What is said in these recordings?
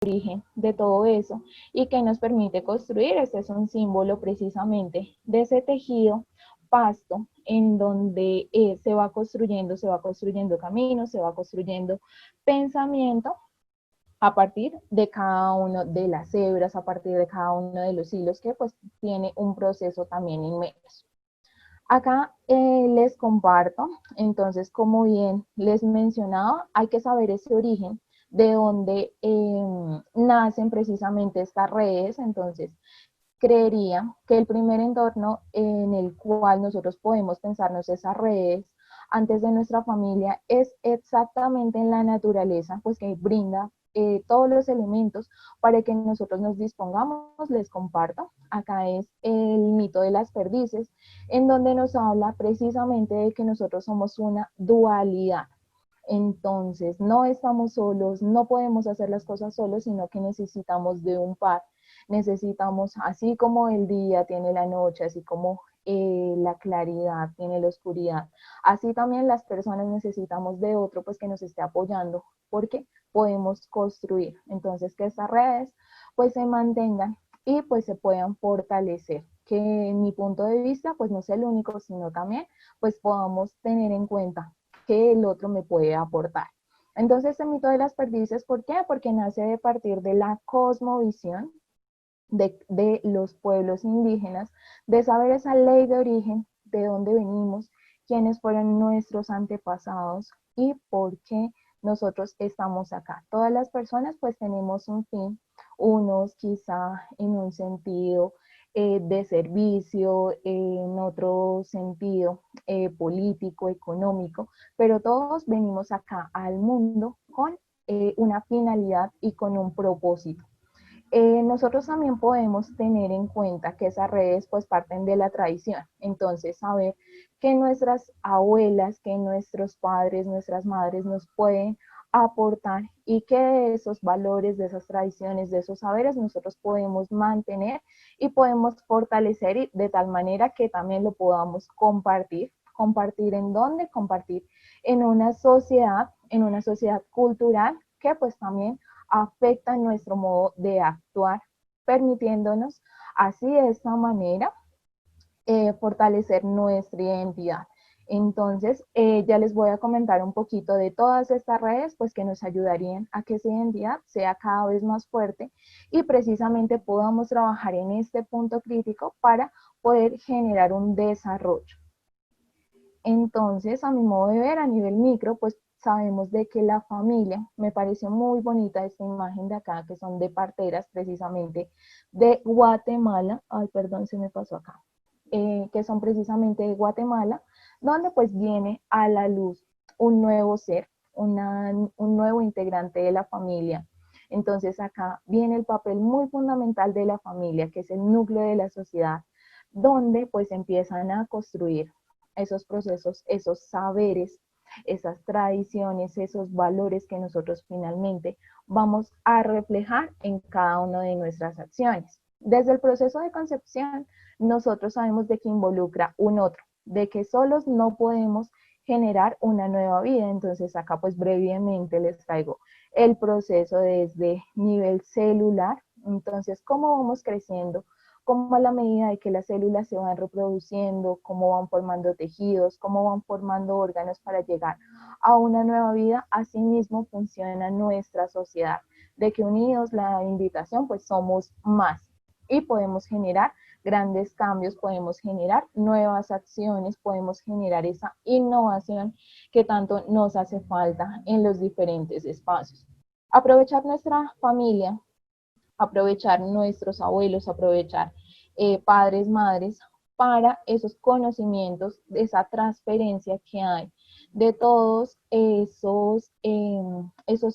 origen de todo eso y que nos permite construir. Este es un símbolo precisamente de ese tejido pasto en donde se va construyendo caminos, se va construyendo pensamiento a partir de cada uno de las hebras, a partir de cada uno de los hilos que pues tiene un proceso también inmenso. Acá les comparto, entonces como bien les mencionaba, hay que saber ese origen de donde nacen precisamente estas redes. Entonces creería que el primer entorno en el cual nosotros podemos pensarnos esas redes antes de nuestra familia es exactamente en la naturaleza, pues que brinda todos los elementos para que nosotros nos dispongamos. Les comparto, acá es el mito de las perdices, en donde nos habla precisamente de que nosotros somos una dualidad. Entonces, no estamos solos, no podemos hacer las cosas solos, sino que necesitamos de un par. Necesitamos, así como el día tiene la noche, así como la claridad tiene la oscuridad, así también las personas necesitamos de otro, pues que nos esté apoyando, porque podemos construir. Entonces, que estas redes pues se mantengan y pues se puedan fortalecer. Que en mi punto de vista pues no es el único, sino también pues podamos tener en cuenta que el otro me puede aportar. Entonces, el mito de las perdices, ¿por qué? Porque nace de partir de la cosmovisión de los pueblos indígenas, de saber esa ley de origen, de dónde venimos, quiénes fueron nuestros antepasados y por qué nosotros estamos acá. Todas las personas pues tenemos un fin, unos quizá en un sentido de servicio, en otro sentido político, económico, pero todos venimos acá al mundo con una finalidad y con un propósito. Nosotros también podemos tener en cuenta que esas redes pues parten de la tradición. Entonces, saber que nuestras abuelas, que nuestros padres, nuestras madres nos pueden aportar y que de esos valores, de esas tradiciones, de esos saberes, nosotros podemos mantener y podemos fortalecer y de tal manera que también lo podamos compartir. ¿Compartir en dónde? Compartir en una sociedad cultural que pues también afecta nuestro modo de actuar, permitiéndonos así de esta manera fortalecer nuestra identidad. Entonces, ya les voy a comentar un poquito de todas estas redes, pues que nos ayudarían a que esa identidad sea cada vez más fuerte y precisamente podamos trabajar en este punto crítico para poder generar un desarrollo. Entonces, a mi modo de ver, a nivel micro, pues sabemos de que la familia, me pareció muy bonita esta imagen de acá, que son de parteras precisamente de Guatemala, ay, perdón, se me pasó acá, que son precisamente de Guatemala, donde pues viene a la luz un nuevo ser, un nuevo integrante de la familia. Entonces acá viene el papel muy fundamental de la familia, que es el núcleo de la sociedad, donde pues empiezan a construir esos procesos, esos saberes, esas tradiciones, esos valores que nosotros finalmente vamos a reflejar en cada una de nuestras acciones. Desde el proceso de concepción, nosotros sabemos de que involucra un otro, de que solos no podemos generar una nueva vida. Entonces acá pues brevemente les traigo el proceso desde nivel celular. Entonces, ¿cómo vamos creciendo? Cómo a la medida de que las células se van reproduciendo, cómo van formando tejidos, cómo van formando órganos para llegar a una nueva vida, así mismo funciona nuestra sociedad, de que unidos la invitación, pues somos más y podemos generar grandes cambios, podemos generar nuevas acciones, podemos generar esa innovación que tanto nos hace falta en los diferentes espacios. Aprovechar nuestra familia, aprovechar nuestros abuelos, aprovechar padres, madres, para esos conocimientos, esa transferencia que hay de todos esos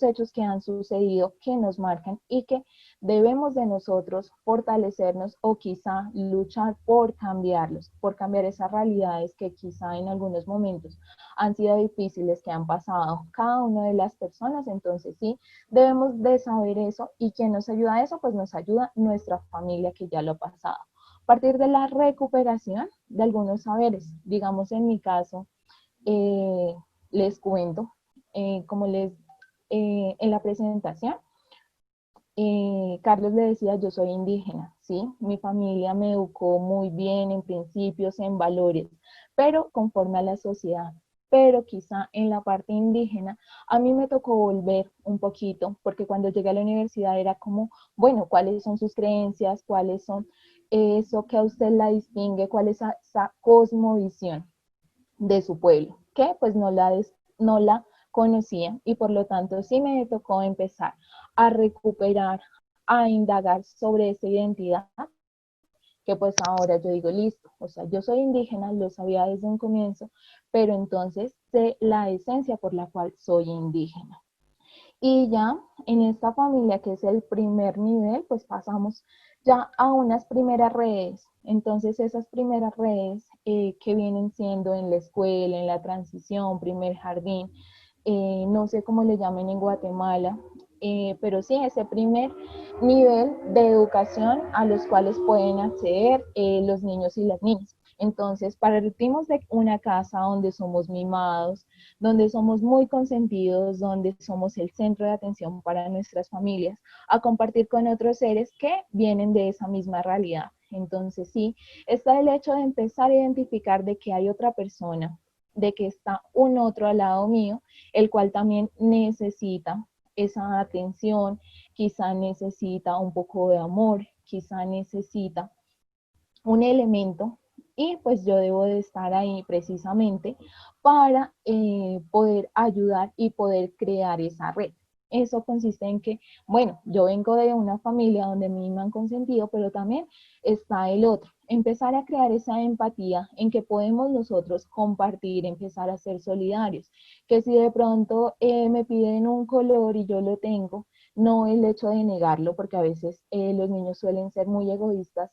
hechos que han sucedido, que nos marcan y que debemos de nosotros fortalecernos o quizá luchar por cambiarlos, por cambiar esas realidades que quizá en algunos momentos han sido difíciles, que han pasado cada una de las personas. Entonces sí, debemos de saber eso y quien nos ayuda a eso, pues nos ayuda nuestra familia que ya lo ha pasado. A partir de la recuperación de algunos saberes, digamos en mi caso, eh, les cuento, como les en la presentación, Carlos le decía, yo soy indígena, ¿sí? Mi familia me educó muy bien en principios, en valores, pero conforme a la sociedad. Pero quizá en la parte indígena a mí me tocó volver un poquito, porque cuando llegué a la universidad era como, bueno, ¿cuáles son sus creencias? ¿Cuáles son eso que a usted la distingue? ¿Cuál es esa cosmovisión de su pueblo? Que pues no la conocía y por lo tanto sí me tocó empezar a recuperar, a indagar sobre esa identidad, que pues ahora yo digo, listo, o sea, yo soy indígena, lo sabía desde un comienzo, pero entonces sé la esencia por la cual soy indígena. Y ya en esta familia, que es el primer nivel, pues pasamos ya a unas primeras redes. Entonces esas primeras redes que vienen siendo en la escuela, en la transición, primer jardín, no sé cómo le llamen en Guatemala, pero sí, ese primer nivel de educación a los cuales pueden acceder los niños y las niñas. Entonces, partimos de una casa donde somos mimados, donde somos muy consentidos, donde somos el centro de atención para nuestras familias, a compartir con otros seres que vienen de esa misma realidad. Entonces, sí, está el hecho de empezar a identificar de que hay otra persona, de que está un otro al lado mío, el cual también necesita esa atención, quizá necesita un poco de amor, quizá necesita un elemento y pues yo debo de estar ahí precisamente para poder ayudar y poder crear esa red. Eso consiste en que, bueno, yo vengo de una familia donde a mí me han consentido, pero también está el otro. Empezar a crear esa empatía en que podemos nosotros compartir, empezar a ser solidarios. Que si de pronto me piden un color y yo lo tengo, no el hecho de negarlo, porque a veces los niños suelen ser muy egoístas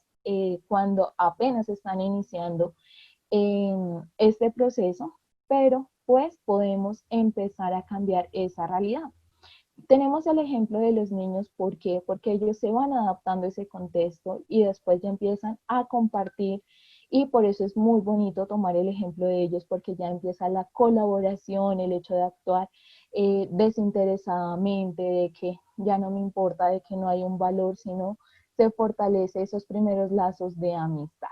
cuando apenas están iniciando este proceso, pero pues podemos empezar a cambiar esa realidad. Tenemos el ejemplo de los niños, ¿por qué? Porque ellos se van adaptando a ese contexto y después ya empiezan a compartir y por eso es muy bonito tomar el ejemplo de ellos porque ya empieza la colaboración, el hecho de actuar desinteresadamente, de que ya no me importa, de que no hay un valor, sino se fortalece esos primeros lazos de amistad.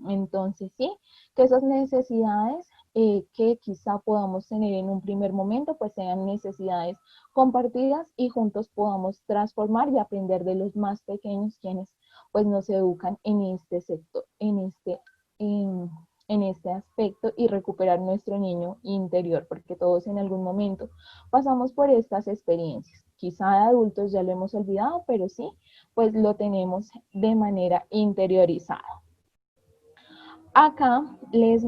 Entonces, sí, que esas necesidades que quizá podamos tener en un primer momento, pues sean necesidades compartidas y juntos podamos transformar y aprender de los más pequeños quienes pues nos educan en este sector, en este aspecto y recuperar nuestro niño interior, porque todos en algún momento pasamos por estas experiencias. Quizá de adultos ya lo hemos olvidado, pero sí, pues lo tenemos de manera interiorizada. Acá les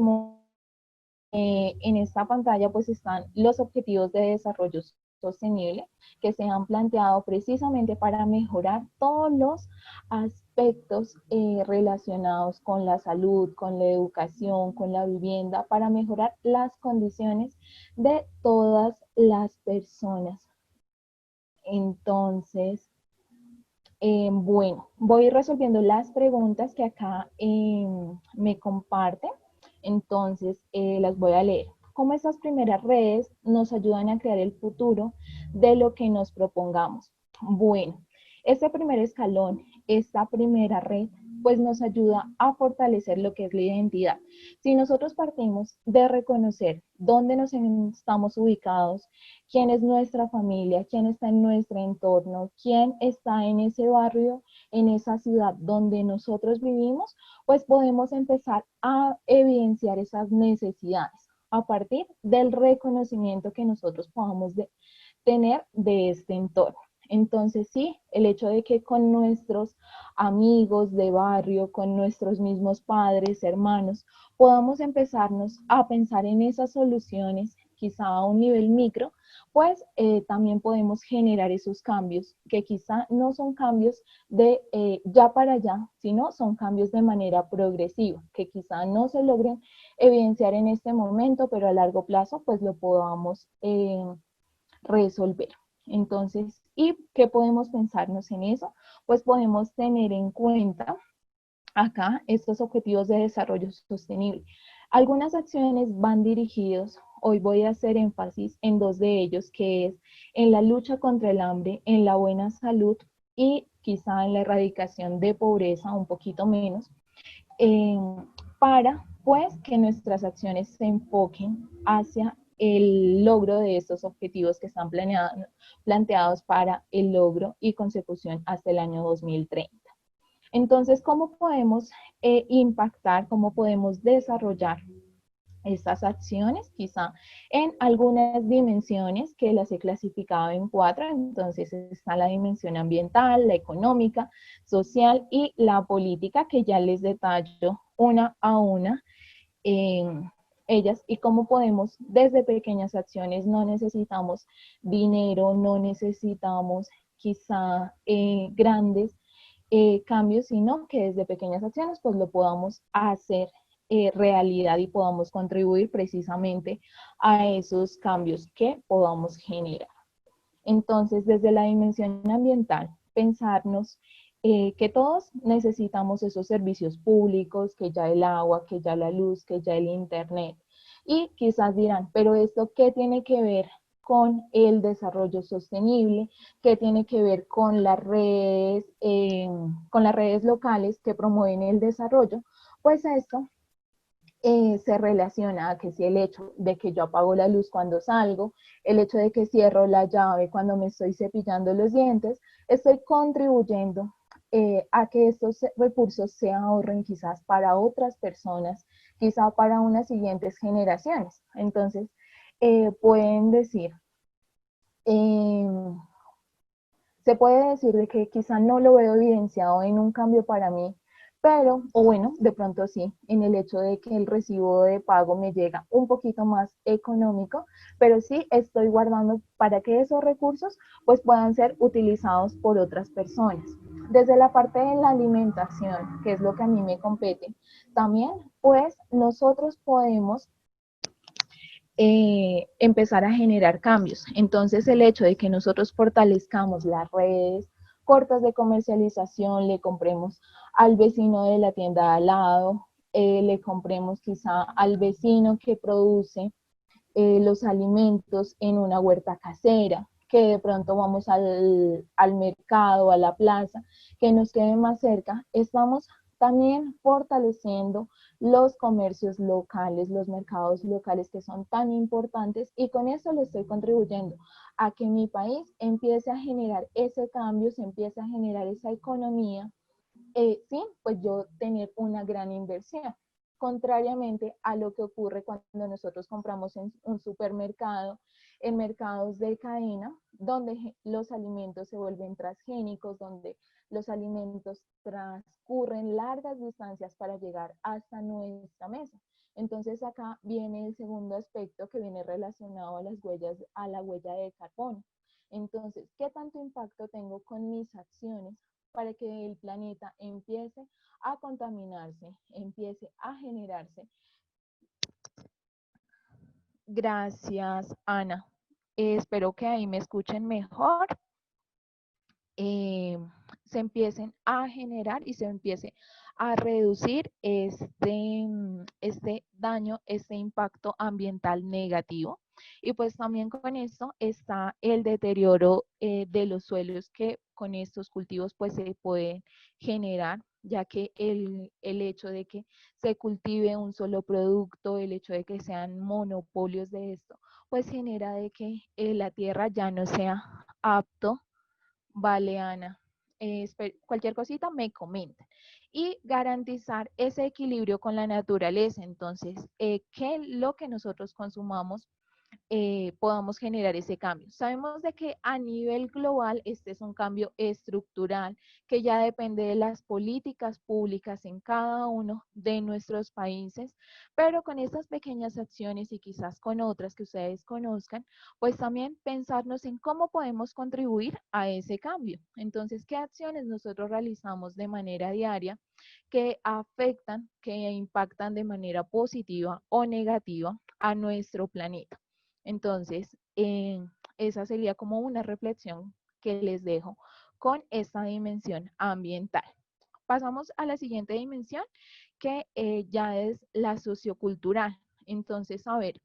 en esta pantalla pues están los objetivos de desarrollo sostenible que se han planteado precisamente para mejorar todos los aspectos relacionados con la salud, con la educación, con la vivienda, para mejorar las condiciones de todas las personas. Entonces, bueno, voy resolviendo las preguntas que acá me comparte. Entonces, las voy a leer. ¿Cómo esas primeras redes nos ayudan a crear el futuro de lo que nos propongamos? Bueno, este primer escalón, esta primera red, pues nos ayuda a fortalecer lo que es la identidad. Si nosotros partimos de reconocer dónde nos estamos ubicados, quién es nuestra familia, quién está en nuestro entorno, quién está en ese barrio, en esa ciudad donde nosotros vivimos, pues podemos empezar a evidenciar esas necesidades a partir del reconocimiento que nosotros podamos tener de este entorno. Entonces, sí, el hecho de que con nuestros amigos de barrio, con nuestros mismos padres, hermanos, podamos empezarnos a pensar en esas soluciones, quizá a un nivel micro, pues también podemos generar esos cambios, que quizá no son cambios de ya para allá, sino son cambios de manera progresiva, que quizá no se logren evidenciar en este momento, pero a largo plazo pues lo podamos resolver. Entonces, ¿y qué podemos pensarnos en eso? Pues podemos tener en cuenta acá estos objetivos de desarrollo sostenible. Algunas acciones van dirigidos, hoy voy a hacer énfasis en dos de ellos, que es en la lucha contra el hambre, en la buena salud y quizá en la erradicación de pobreza un poquito menos, eh, para pues que nuestras acciones se enfoquen hacia el logro de estos objetivos que están planteados para el logro y consecución hasta el año 2030. Entonces, ¿cómo podemos impactar, cómo podemos desarrollar estas acciones? Quizá en algunas dimensiones que las he clasificado en cuatro. Entonces está la dimensión ambiental, la económica, social y la política, que ya les detallo una a una en ellas, y cómo podemos desde pequeñas acciones. No necesitamos dinero, no necesitamos quizá grandes cambios, sino que desde pequeñas acciones pues lo podamos hacer realidad y podamos contribuir precisamente a esos cambios que podamos generar. Entonces, desde la dimensión ambiental, pensarnos que todos necesitamos esos servicios públicos, que ya el agua, que ya la luz, que ya el internet. Y quizás dirán, pero ¿esto qué tiene que ver con el desarrollo sostenible? ¿Qué tiene que ver con las redes locales que promueven el desarrollo? Pues esto se relaciona a que si el hecho de que yo apago la luz cuando salgo, el hecho de que cierro la llave cuando me estoy cepillando los dientes, estoy contribuyendo a que estos recursos se ahorren quizás para otras personas, quizá para unas siguientes generaciones. Entonces, pueden decir, eh, se puede decir de que quizá no lo veo evidenciado en un cambio para mí, pero, o bueno, de pronto sí, en el hecho de que el recibo de pago me llega un poquito más económico, pero sí estoy guardando para que esos recursos pues puedan ser utilizados por otras personas. Desde la parte de la alimentación, que es lo que a mí me compete, también pues nosotros podemos empezar a generar cambios. Entonces, el hecho de que nosotros fortalezcamos las redes cortas de comercialización, le compremos al vecino de la tienda al lado, le compremos quizá al vecino que produce los alimentos en una huerta casera, que de pronto vamos al mercado, a la plaza, que nos quede más cerca, estamos también fortaleciendo los comercios locales, los mercados locales que son tan importantes, y con eso le estoy contribuyendo a que mi país empiece a generar ese cambio, se empiece a generar esa economía, sí, pues yo tener una gran inversión. Contrariamente a lo que ocurre cuando nosotros compramos en un supermercado, en mercados de cadena, donde los alimentos se vuelven transgénicos, donde los alimentos transcurren largas distancias para llegar hasta nuestra mesa. Entonces acá viene el segundo aspecto, que viene relacionado a las huellas, a la huella de carbono. Entonces, ¿qué tanto impacto tengo con mis acciones para que el planeta empiece a contaminarse, empiece a generarse? Gracias, Ana. Espero que ahí me escuchen mejor. eh, se empiecen a generar y se empiece a reducir este daño, este impacto ambiental negativo. Y pues también con esto está el deterioro de los suelos, que con estos cultivos pues se puede generar, ya que el hecho de que se cultive un solo producto, el hecho de que sean monopolios de esto, pues genera de que la tierra ya no sea apto. Vale, Ana. Cualquier cosita me comenta. Y garantizar ese equilibrio con la naturaleza. Entonces, que lo que nosotros consumamos podamos generar ese cambio. Sabemos de que a nivel global este es un cambio estructural que ya depende de las políticas públicas en cada uno de nuestros países, pero con estas pequeñas acciones y quizás con otras que ustedes conozcan, pues también pensarnos en cómo podemos contribuir a ese cambio. Entonces, ¿qué acciones nosotros realizamos de manera diaria que afectan, que impactan de manera positiva o negativa a nuestro planeta? Entonces, esa sería como una reflexión que les dejo con esta dimensión ambiental. Pasamos a la siguiente dimensión, que ya es la sociocultural. Entonces, a ver,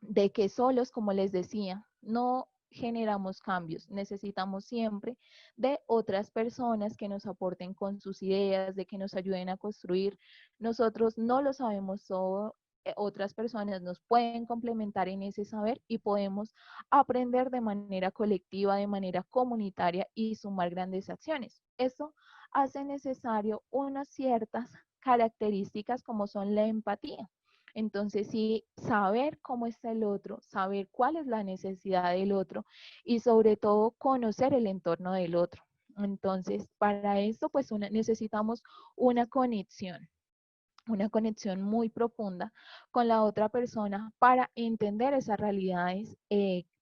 de que solos, como les decía, no generamos cambios. Necesitamos siempre de otras personas que nos aporten con sus ideas, de que nos ayuden a construir. Nosotros no lo sabemos todo, otras personas nos pueden complementar en ese saber y podemos aprender de manera colectiva, de manera comunitaria y sumar grandes acciones. Esto hace necesario unas ciertas características como son la empatía. Entonces, sí, saber cómo está el otro, saber cuál es la necesidad del otro y sobre todo conocer el entorno del otro. Entonces, para esto, pues necesitamos una conexión muy profunda con la otra persona para entender esas realidades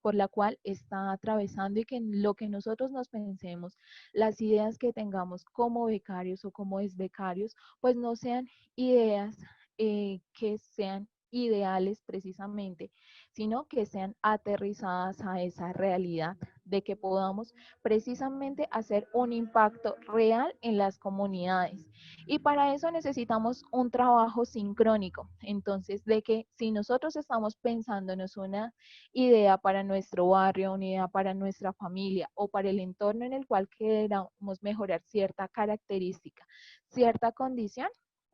por la cual está atravesando y que lo que nosotros nos pensemos, las ideas que tengamos como becarios o como becarios, pues no sean ideas que sean ideales precisamente, sino que sean aterrizadas a esa realidad, de que podamos precisamente hacer un impacto real en las comunidades. Y para eso necesitamos un trabajo sincrónico. Entonces, de que si nosotros estamos pensándonos una idea para nuestro barrio, una idea para nuestra familia o para el entorno en el cual queramos mejorar cierta característica, cierta condición,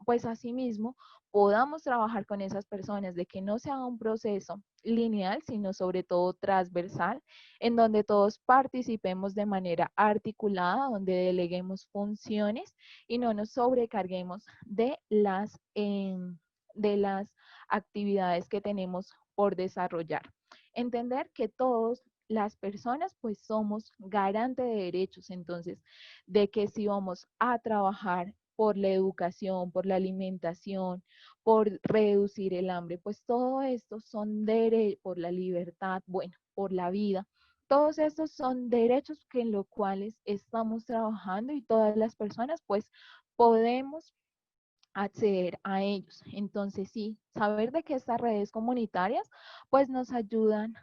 pues asimismo podamos trabajar con esas personas, de que no sea un proceso lineal, sino sobre todo transversal, en donde todos participemos de manera articulada, donde deleguemos funciones y no nos sobrecarguemos de las actividades que tenemos por desarrollar. Entender que todos las personas pues somos garante de derechos, entonces de que si vamos a trabajar por la educación, por la alimentación, por reducir el hambre, pues todo esto son derechos, por la libertad, bueno, por la vida. Todos estos son derechos que en los cuales estamos trabajando y todas las personas pues podemos acceder a ellos. Entonces sí, saber de que estas redes comunitarias pues nos ayudan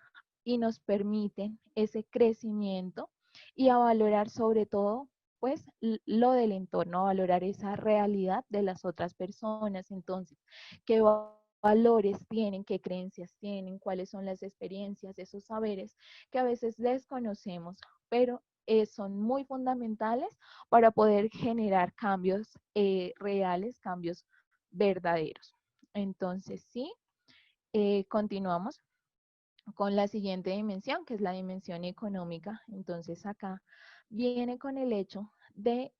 y nos permiten ese crecimiento y a valorar sobre todo pues lo del entorno, a valorar esa realidad de las otras personas. Entonces, qué valores tienen, qué creencias tienen, cuáles son las experiencias, esos saberes que a veces desconocemos, pero son muy fundamentales para poder generar cambios reales, cambios verdaderos. Entonces, sí, continuamos con la siguiente dimensión, que es la dimensión económica. Entonces, acá viene con el hecho de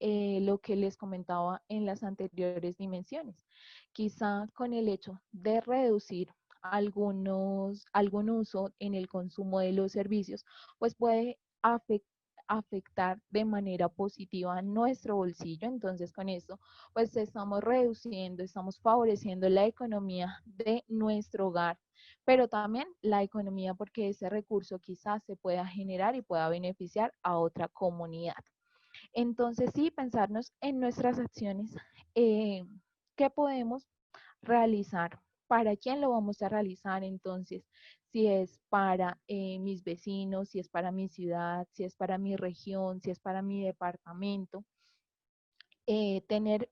lo que les comentaba en las anteriores dimensiones. Quizá con el hecho de reducir algún uso en el consumo de los servicios, pues puede afectar de manera positiva a nuestro bolsillo. Entonces, con esto, pues estamos reduciendo, estamos favoreciendo la economía de nuestro hogar, pero también la economía porque ese recurso quizás se pueda generar y pueda beneficiar a otra comunidad. Entonces, sí, pensarnos en nuestras acciones, qué podemos realizar, para quién lo vamos a realizar, entonces, si es para mis vecinos, si es para mi ciudad, si es para mi región, si es para mi departamento, tener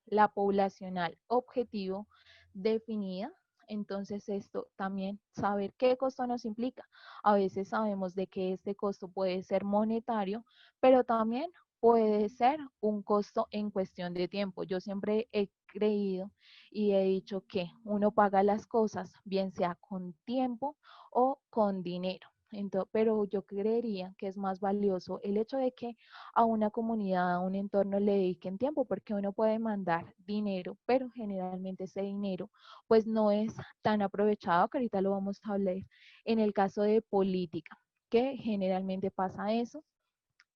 la poblacional objetivo definida. Entonces esto también, saber qué costo nos implica. A veces sabemos de que este costo puede ser monetario, pero también puede ser un costo en cuestión de tiempo. Yo siempre he creído y he dicho que uno paga las cosas, bien sea con tiempo o con dinero. Entonces, pero yo creería que es más valioso el hecho de que a una comunidad, a un entorno le dediquen tiempo, porque uno puede mandar dinero, pero generalmente ese dinero pues no es tan aprovechado, que ahorita lo vamos a hablar en el caso de política, que generalmente pasa eso,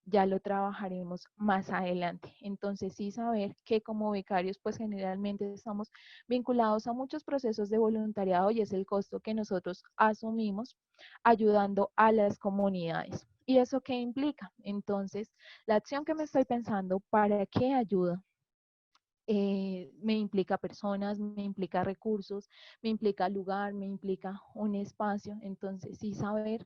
ya lo trabajaremos más adelante. Entonces, sí saber que como becarios, pues generalmente estamos vinculados a muchos procesos de voluntariado y es el costo que nosotros asumimos ayudando a las comunidades. ¿Y eso qué implica? Entonces, la acción que me estoy pensando, ¿para qué ayuda? Me implica personas, me implica recursos, me implica lugar, me implica un espacio. Entonces, sí saber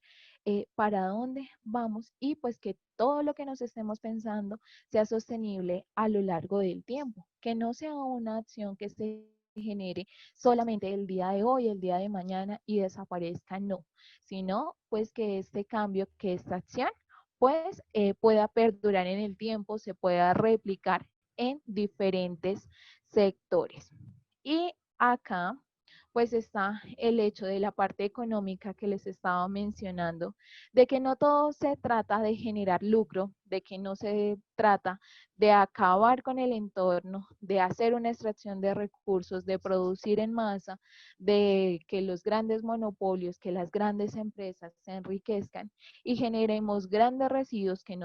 para dónde vamos y pues que todo lo que nos estemos pensando sea sostenible a lo largo del tiempo, que no sea una acción que esté genere solamente el día de hoy, el día de mañana y desaparezca, no, sino pues que este cambio, que esta acción, pues pueda perdurar en el tiempo, se pueda replicar en diferentes sectores. Y acá pues está el hecho de la parte económica que les estaba mencionando, de que no todo se trata de generar lucro, de que no se trata de acabar con el entorno, de hacer una extracción de recursos, de producir en masa, de que los grandes monopolios, que las grandes empresas se enriquezcan y generemos grandes residuos que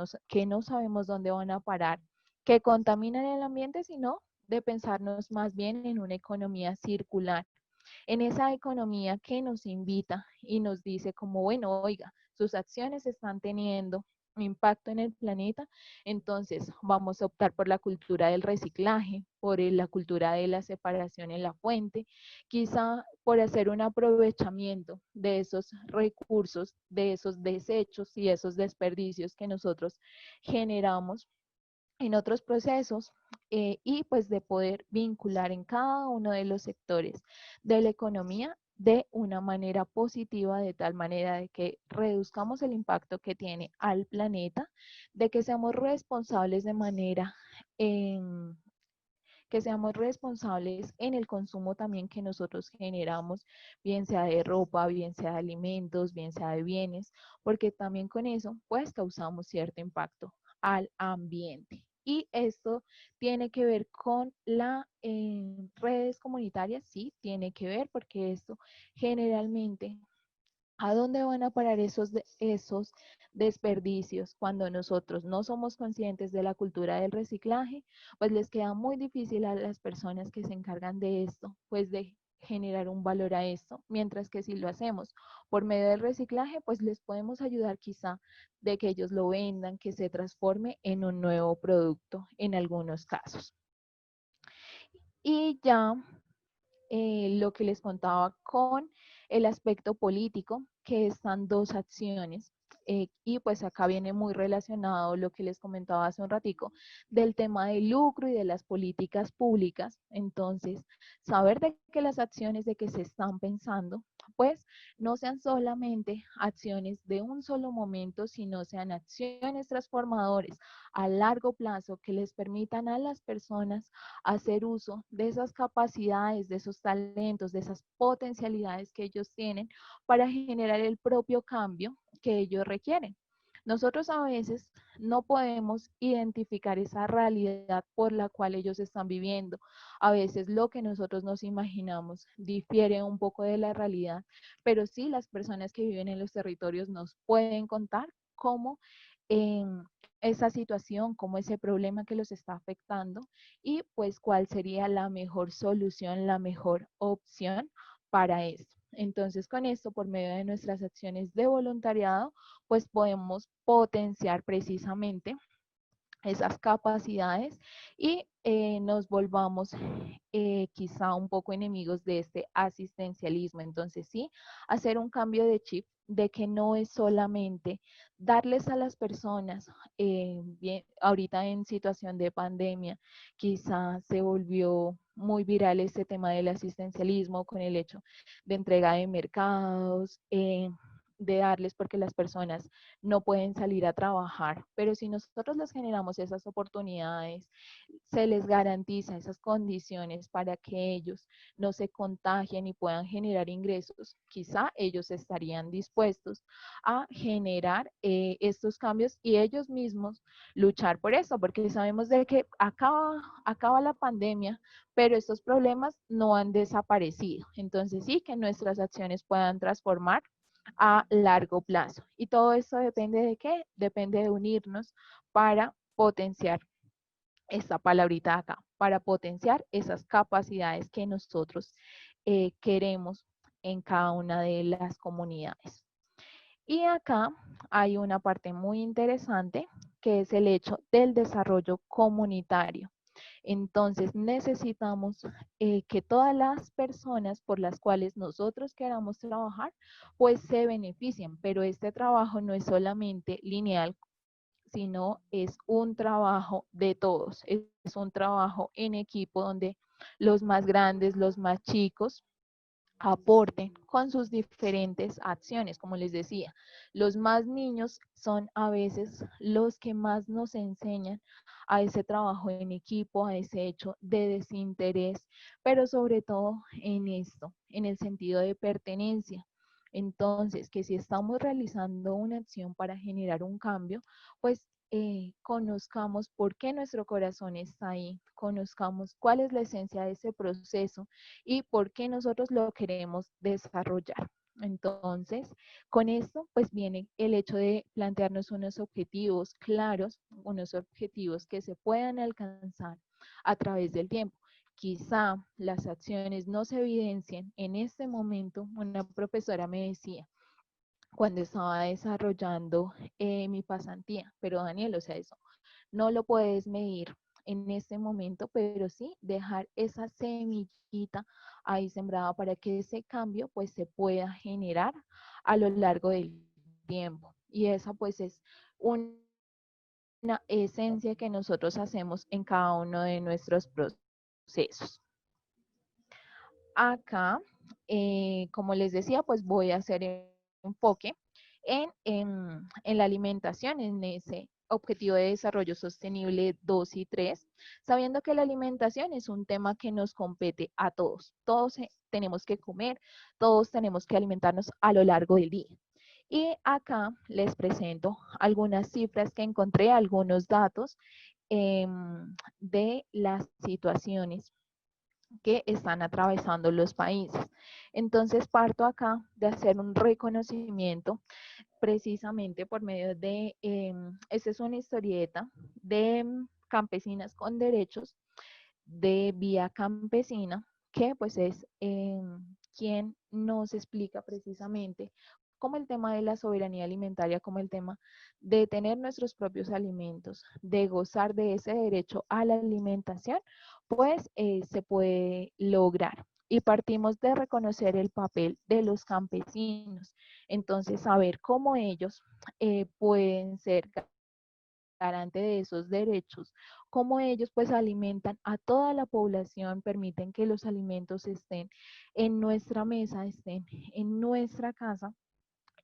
no sabemos dónde van a parar, que contaminan el ambiente, sino de pensarnos más bien en una economía circular, en esa economía que nos invita y nos dice como, bueno, oiga, sus acciones están teniendo un impacto en el planeta, entonces vamos a optar por la cultura del reciclaje, por la cultura de la separación en la fuente, quizá por hacer un aprovechamiento de esos recursos, de esos desechos y esos desperdicios que nosotros generamos en otros procesos, y pues de poder vincular en cada uno de los sectores de la economía de una manera positiva, de tal manera de que reduzcamos el impacto que tiene al planeta, de que seamos responsables de manera que seamos responsables en el consumo también que nosotros generamos, bien sea de ropa, bien sea de alimentos, bien sea de bienes, porque también con eso pues causamos cierto impacto al ambiente. Y esto tiene que ver con las redes comunitarias, sí, tiene que ver porque esto generalmente, ¿a dónde van a parar esos desperdicios cuando nosotros no somos conscientes de la cultura del reciclaje? Pues les queda muy difícil a las personas que se encargan de esto, pues de generar un valor a esto, mientras que si lo hacemos por medio del reciclaje, pues les podemos ayudar quizá de que ellos lo vendan, que se transforme en un nuevo producto en algunos casos. Y ya lo que les contaba con el aspecto político, que están dos acciones. Y pues acá viene muy relacionado lo que les comentaba hace un ratico del tema del lucro y de las políticas públicas. Entonces, saber de que las acciones de que se están pensando, pues no sean solamente acciones de un solo momento, sino sean acciones transformadoras a largo plazo que les permitan a las personas hacer uso de esas capacidades, de esos talentos, de esas potencialidades que ellos tienen para generar el propio cambio que ellos requieren. Nosotros a veces no podemos identificar esa realidad por la cual ellos están viviendo. A veces lo que nosotros nos imaginamos difiere un poco de la realidad, pero sí las personas que viven en los territorios nos pueden contar cómo esa situación, cómo ese problema que los está afectando y pues cuál sería la mejor solución, la mejor opción para esto. Entonces, con esto, por medio de nuestras acciones de voluntariado, pues podemos potenciar precisamente esas capacidades y nos volvamos quizá un poco enemigos de este asistencialismo. Entonces, sí, hacer un cambio de chip de que no es solamente darles a las personas, bien, ahorita en situación de pandemia, quizá se volvió muy viral este tema del asistencialismo con el hecho de entrega de mercados, de darles porque las personas no pueden salir a trabajar, pero si nosotros les generamos esas oportunidades, se les garantiza esas condiciones para que ellos no se contagien y puedan generar ingresos, quizá ellos estarían dispuestos a generar estos cambios y ellos mismos luchar por eso, porque sabemos de que acaba la pandemia, pero estos problemas no han desaparecido. Entonces sí, que nuestras acciones puedan transformar a largo plazo. Y todo esto depende de qué? Depende de unirnos para potenciar esta palabrita acá, para potenciar esas capacidades que nosotros queremos en cada una de las comunidades. Y acá hay una parte muy interesante que es el hecho del desarrollo comunitario. Entonces necesitamos que todas las personas por las cuales nosotros queramos trabajar, pues se beneficien, pero este trabajo no es solamente lineal, sino es un trabajo de todos, es un trabajo en equipo donde los más grandes, los más chicos, aporten con sus diferentes acciones. Como les decía, los más niños son a veces los que más nos enseñan a ese trabajo en equipo, a ese hecho de desinterés, pero sobre todo en esto, en el sentido de pertenencia. Entonces, que si estamos realizando una acción para generar un cambio, pues conozcamos por qué nuestro corazón está ahí, conozcamos cuál es la esencia de ese proceso y por qué nosotros lo queremos desarrollar. Entonces, con esto pues viene el hecho de plantearnos unos objetivos claros, unos objetivos que se puedan alcanzar a través del tiempo. Quizá las acciones no se evidencien en este momento. Una profesora me decía, cuando estaba desarrollando mi pasantía, pero Daniel, o sea, eso no lo puedes medir en este momento, pero sí dejar esa semillita ahí sembrada para que ese cambio pues se pueda generar a lo largo del tiempo. Y esa pues es una esencia que nosotros hacemos en cada uno de nuestros procesos. Acá, como les decía, pues voy a hacer enfoque en la alimentación, en ese objetivo de desarrollo sostenible 2 y 3, sabiendo que la alimentación es un tema que nos compete a todos. Todos tenemos que comer, todos tenemos que alimentarnos a lo largo del día. Y acá les presento algunas cifras que encontré, algunos datos de las situaciones que están atravesando los países. Entonces parto acá de hacer un reconocimiento precisamente por medio de, esta es una historieta de campesinas con derechos de Vía Campesina, que pues es quien nos explica precisamente como el tema de la soberanía alimentaria, como el tema de tener nuestros propios alimentos, de gozar de ese derecho a la alimentación, pues se puede lograr. Y partimos de reconocer el papel de los campesinos. Entonces, saber cómo ellos pueden ser garante de esos derechos, cómo ellos pues alimentan a toda la población, permiten que los alimentos estén en nuestra mesa, estén en nuestra casa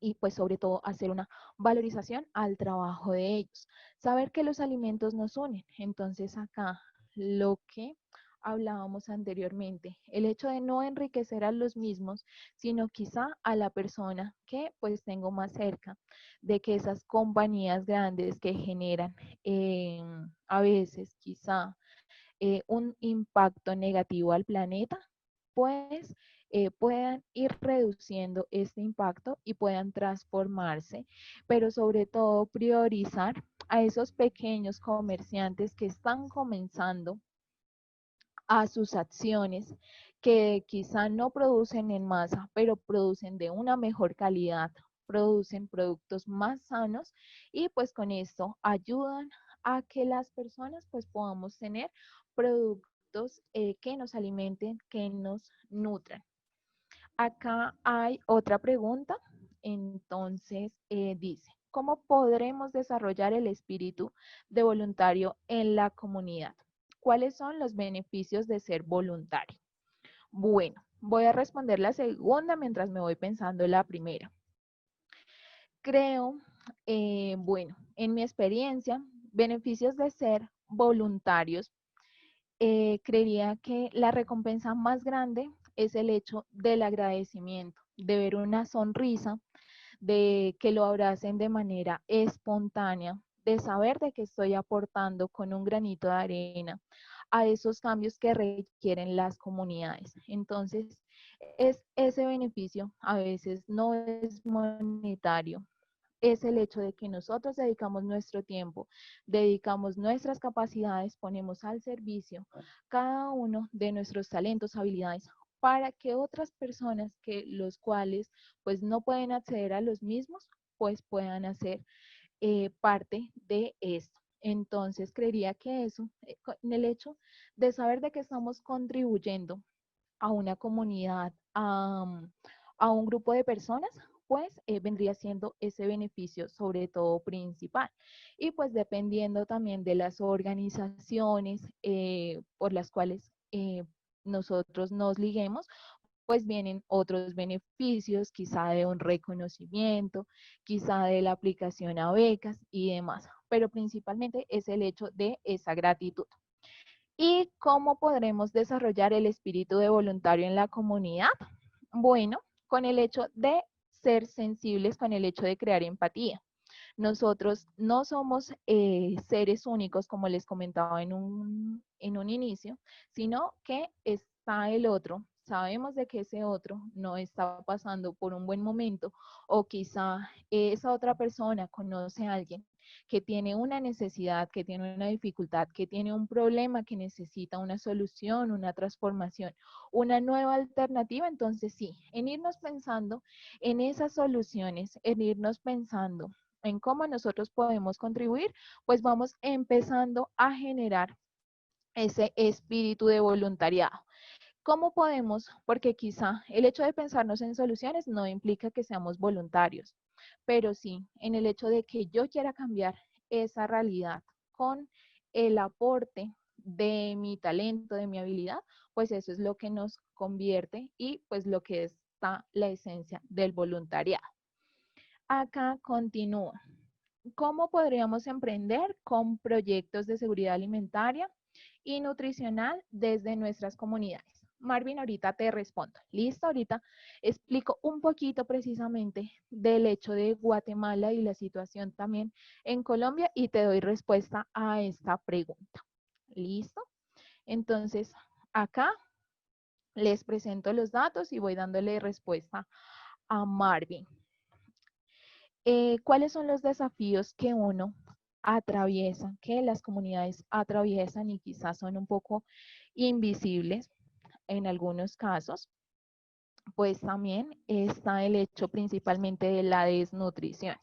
y pues sobre todo hacer una valorización al trabajo de ellos. Saber que los alimentos nos unen. Entonces acá lo que hablábamos anteriormente, el hecho de no enriquecer a los mismos, sino quizá a la persona que pues tengo más cerca, de que esas compañías grandes que generan a veces quizá un impacto negativo al planeta, pues puedan ir reduciendo este impacto y puedan transformarse, pero sobre todo priorizar a esos pequeños comerciantes que están comenzando a sus acciones, que quizá no producen en masa, pero producen de una mejor calidad, producen productos más sanos y pues con esto ayudan a que las personas pues podamos tener productos que nos alimenten, que nos nutran. Acá hay otra pregunta, entonces dice, ¿cómo podremos desarrollar el espíritu de voluntario en la comunidad? ¿Cuáles son los beneficios de ser voluntario? Bueno, voy a responder la segunda mientras me voy pensando la primera. Creo, bueno, en mi experiencia, beneficios de ser voluntarios, creería que la recompensa más grande es el hecho del agradecimiento, de ver una sonrisa, de que lo abracen de manera espontánea, de saber de que estoy aportando con un granito de arena a esos cambios que requieren las comunidades. Entonces, es ese beneficio, a veces no es monetario, es el hecho de que nosotros dedicamos nuestro tiempo, dedicamos nuestras capacidades, ponemos al servicio cada uno de nuestros talentos, habilidades, para que otras personas que los cuales pues no pueden acceder a los mismos, pues puedan hacer parte de esto. Entonces, creería que eso, en el hecho de saber de que estamos contribuyendo a una comunidad, a un grupo de personas, pues vendría siendo ese beneficio sobre todo principal. Y pues dependiendo también de las organizaciones por las cuales nosotros nos liguemos, pues vienen otros beneficios, quizá de un reconocimiento, quizá de la aplicación a becas y demás, pero principalmente es el hecho de esa gratitud. ¿Y cómo podremos desarrollar el espíritu de voluntario en la comunidad? Bueno, con el hecho de ser sensibles, con el hecho de crear empatía. Nosotros no somos seres únicos, como les comentaba en un inicio, sino que está el otro. Sabemos de que ese otro no está pasando por un buen momento o quizá esa otra persona conoce a alguien que tiene una necesidad, que tiene una dificultad, que tiene un problema, que necesita una solución, una transformación, una nueva alternativa. Entonces sí, en irnos pensando en esas soluciones, en irnos pensando en cómo nosotros podemos contribuir, pues vamos empezando a generar ese espíritu de voluntariado. ¿Cómo podemos? Porque quizá el hecho de pensarnos en soluciones no implica que seamos voluntarios, pero sí en el hecho de que yo quiera cambiar esa realidad con el aporte de mi talento, de mi habilidad, pues eso es lo que nos convierte y pues lo que está la esencia del voluntariado. Acá continúa. ¿Cómo podríamos emprender con proyectos de seguridad alimentaria y nutricional desde nuestras comunidades? Marvin, ahorita te respondo. Listo, ahorita explico un poquito precisamente del hecho de Guatemala y la situación también en Colombia y te doy respuesta a esta pregunta. ¿Listo? Entonces, acá les presento los datos y voy dándole respuesta a Marvin. ¿Cuáles son los desafíos que uno atraviesa, que las comunidades atraviesan y quizás son un poco invisibles en algunos casos? Pues también está el hecho principalmente de la desnutrición.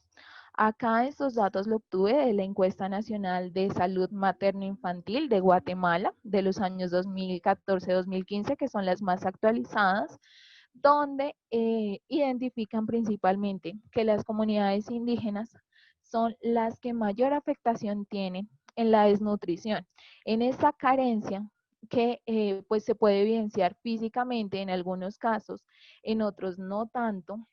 Acá estos datos lo obtuve de la encuesta nacional de salud materno-infantil de Guatemala de los años 2014-2015, que son las más actualizadas, donde identifican principalmente que las comunidades indígenas son las que mayor afectación tienen en la desnutrición, en esa carencia que pues se puede evidenciar físicamente en algunos casos, en otros no tanto,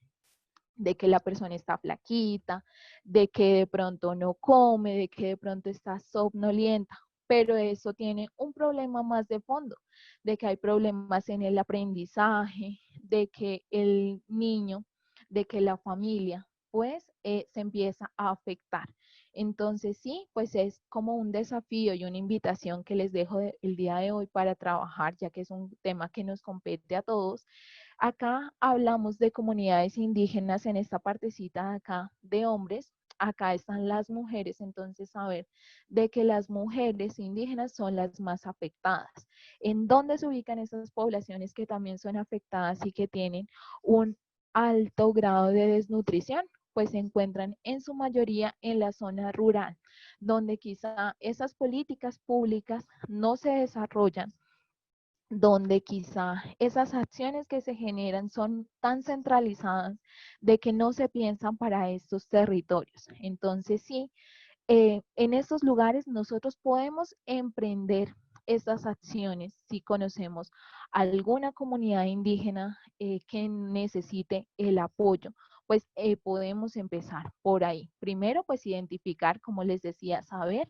de que la persona está flaquita, de que de pronto no come, de que de pronto está somnolienta, pero eso tiene un problema más de fondo, de que hay problemas en el aprendizaje, de que el niño, de que la familia, pues se empieza a afectar. Entonces sí, pues es como un desafío y una invitación que les dejo el día de hoy para trabajar, ya que es un tema que nos compete a todos. Acá hablamos de comunidades indígenas en esta partecita de acá de hombres. Acá están las mujeres, entonces saber de que las mujeres indígenas son las más afectadas. ¿En dónde se ubican esas poblaciones que también son afectadas y que tienen un alto grado de desnutrición? Pues se encuentran en su mayoría en la zona rural, donde quizá esas políticas públicas no se desarrollan, donde quizá esas acciones que se generan son tan centralizadas de que no se piensan para estos territorios. Entonces sí, en estos lugares nosotros podemos emprender estas acciones si conocemos alguna comunidad indígena que necesite el apoyo, pues podemos empezar por ahí. Primero, pues identificar, como les decía, saber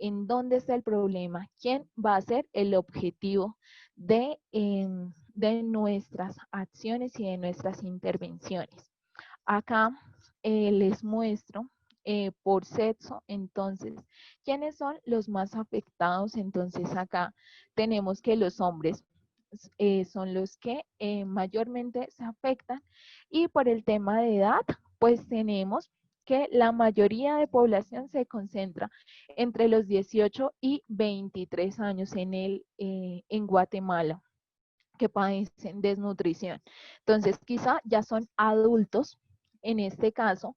en dónde está el problema, quién va a ser el objetivo de nuestras acciones y de nuestras intervenciones. Acá les muestro por sexo, entonces, ¿quiénes son los más afectados? Entonces acá tenemos que los hombres son los que mayormente se afectan y por el tema de edad, pues tenemos que la mayoría de población se concentra entre los 18 y 23 años en Guatemala, que padecen desnutrición. Entonces, quizá ya son adultos en este caso,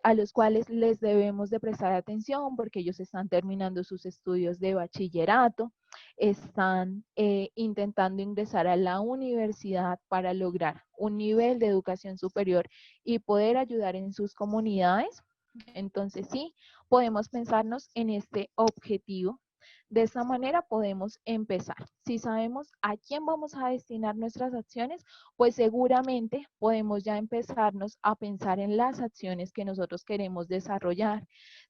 a los cuales les debemos de prestar atención porque ellos están terminando sus estudios de bachillerato, están intentando ingresar a la universidad para lograr un nivel de educación superior y poder ayudar en sus comunidades. Entonces sí, podemos pensarnos en este objetivo De esta manera podemos empezar. Si sabemos a quién vamos a destinar nuestras acciones, pues seguramente podemos ya empezarnos a pensar en las acciones que nosotros queremos desarrollar.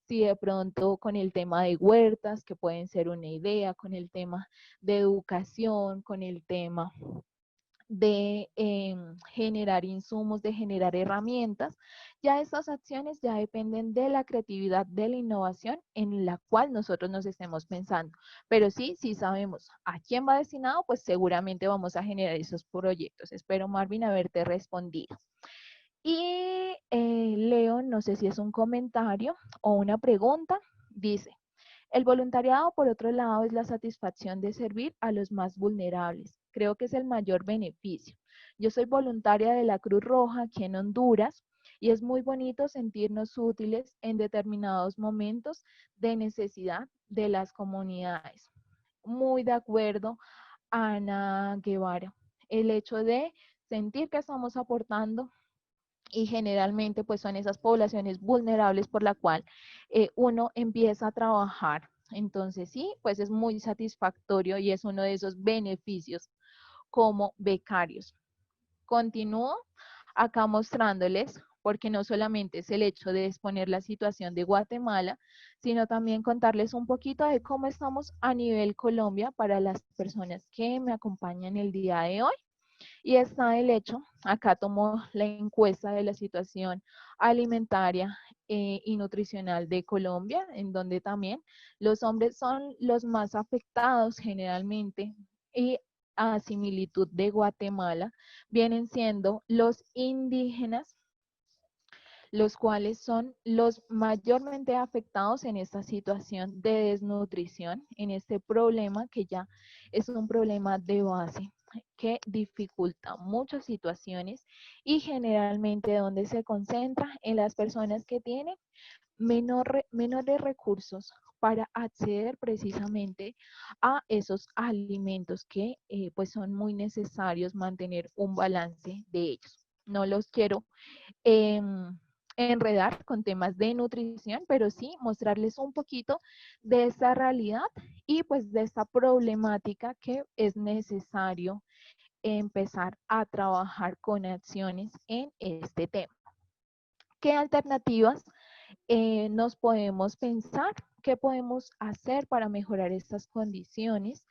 Si de pronto con el tema de huertas, que pueden ser una idea, con el tema de educación, con el tema de generar insumos, de generar herramientas, ya estas acciones ya dependen de la creatividad, de la innovación en la cual nosotros nos estemos pensando. Pero sí, si sabemos a quién va destinado, pues seguramente vamos a generar esos proyectos. Espero, Marvin, haberte respondido. Y Leo, no sé si es un comentario o una pregunta, dice, el voluntariado, por otro lado, es la satisfacción de servir a los más vulnerables. Creo que es el mayor beneficio. Yo soy voluntaria de la Cruz Roja aquí en Honduras y es muy bonito sentirnos útiles en determinados momentos de necesidad de las comunidades. Muy de acuerdo, Ana Guevara. El hecho de sentir que estamos aportando y generalmente pues son esas poblaciones vulnerables por la cual uno empieza a trabajar. Entonces sí, pues es muy satisfactorio y es uno de esos beneficios como becarios. Continúo acá mostrándoles, porque no solamente es el hecho de exponer la situación de Guatemala, sino también contarles un poquito de cómo estamos a nivel Colombia para las personas que me acompañan el día de hoy. Y está el hecho, acá tomo la encuesta de la situación alimentaria y nutricional de Colombia, en donde también los hombres son los más afectados generalmente y a similitud de Guatemala, vienen siendo los indígenas, los cuales son los mayormente afectados en esta situación de desnutrición, en este problema que ya es un problema de base que dificulta muchas situaciones y generalmente donde se concentra en las personas que tienen menores recursos para acceder precisamente a esos alimentos que pues son muy necesarios mantener un balance de ellos. No los quiero eh, enredar con temas de nutrición, pero sí mostrarles un poquito de esta realidad y pues de esta problemática que es necesario empezar a trabajar con acciones en este tema. ¿Qué alternativas nos podemos pensar? ¿Qué podemos hacer para mejorar estas condiciones?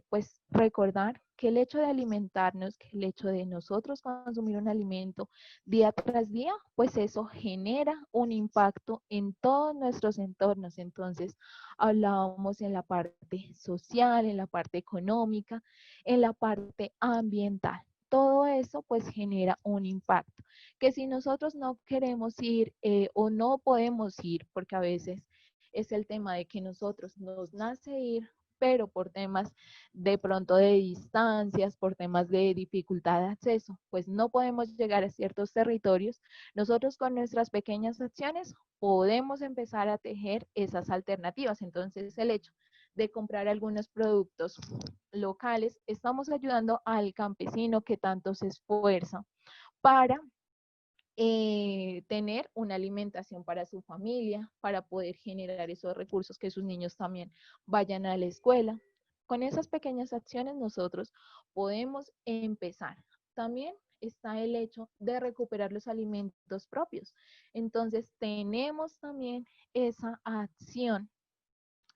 Pues recordar que el hecho de alimentarnos, que el hecho de nosotros consumir un alimento día tras día, pues eso genera un impacto en todos nuestros entornos. Entonces, hablábamos en la parte social, en la parte económica, en la parte ambiental. Todo eso pues genera un impacto, que si nosotros no queremos ir o no podemos ir, porque a veces es el tema de que nosotros nos nace ir, pero por temas de pronto de distancias, por temas de dificultad de acceso, pues no podemos llegar a ciertos territorios, nosotros con nuestras pequeñas acciones podemos empezar a tejer esas alternativas. Entonces el hecho de comprar algunos productos locales, estamos ayudando al campesino que tanto se esfuerza para tener una alimentación para su familia, para poder generar esos recursos que sus niños también vayan a la escuela. Con esas pequeñas acciones nosotros podemos empezar. También está el hecho de recuperar los alimentos propios. Entonces tenemos también esa acción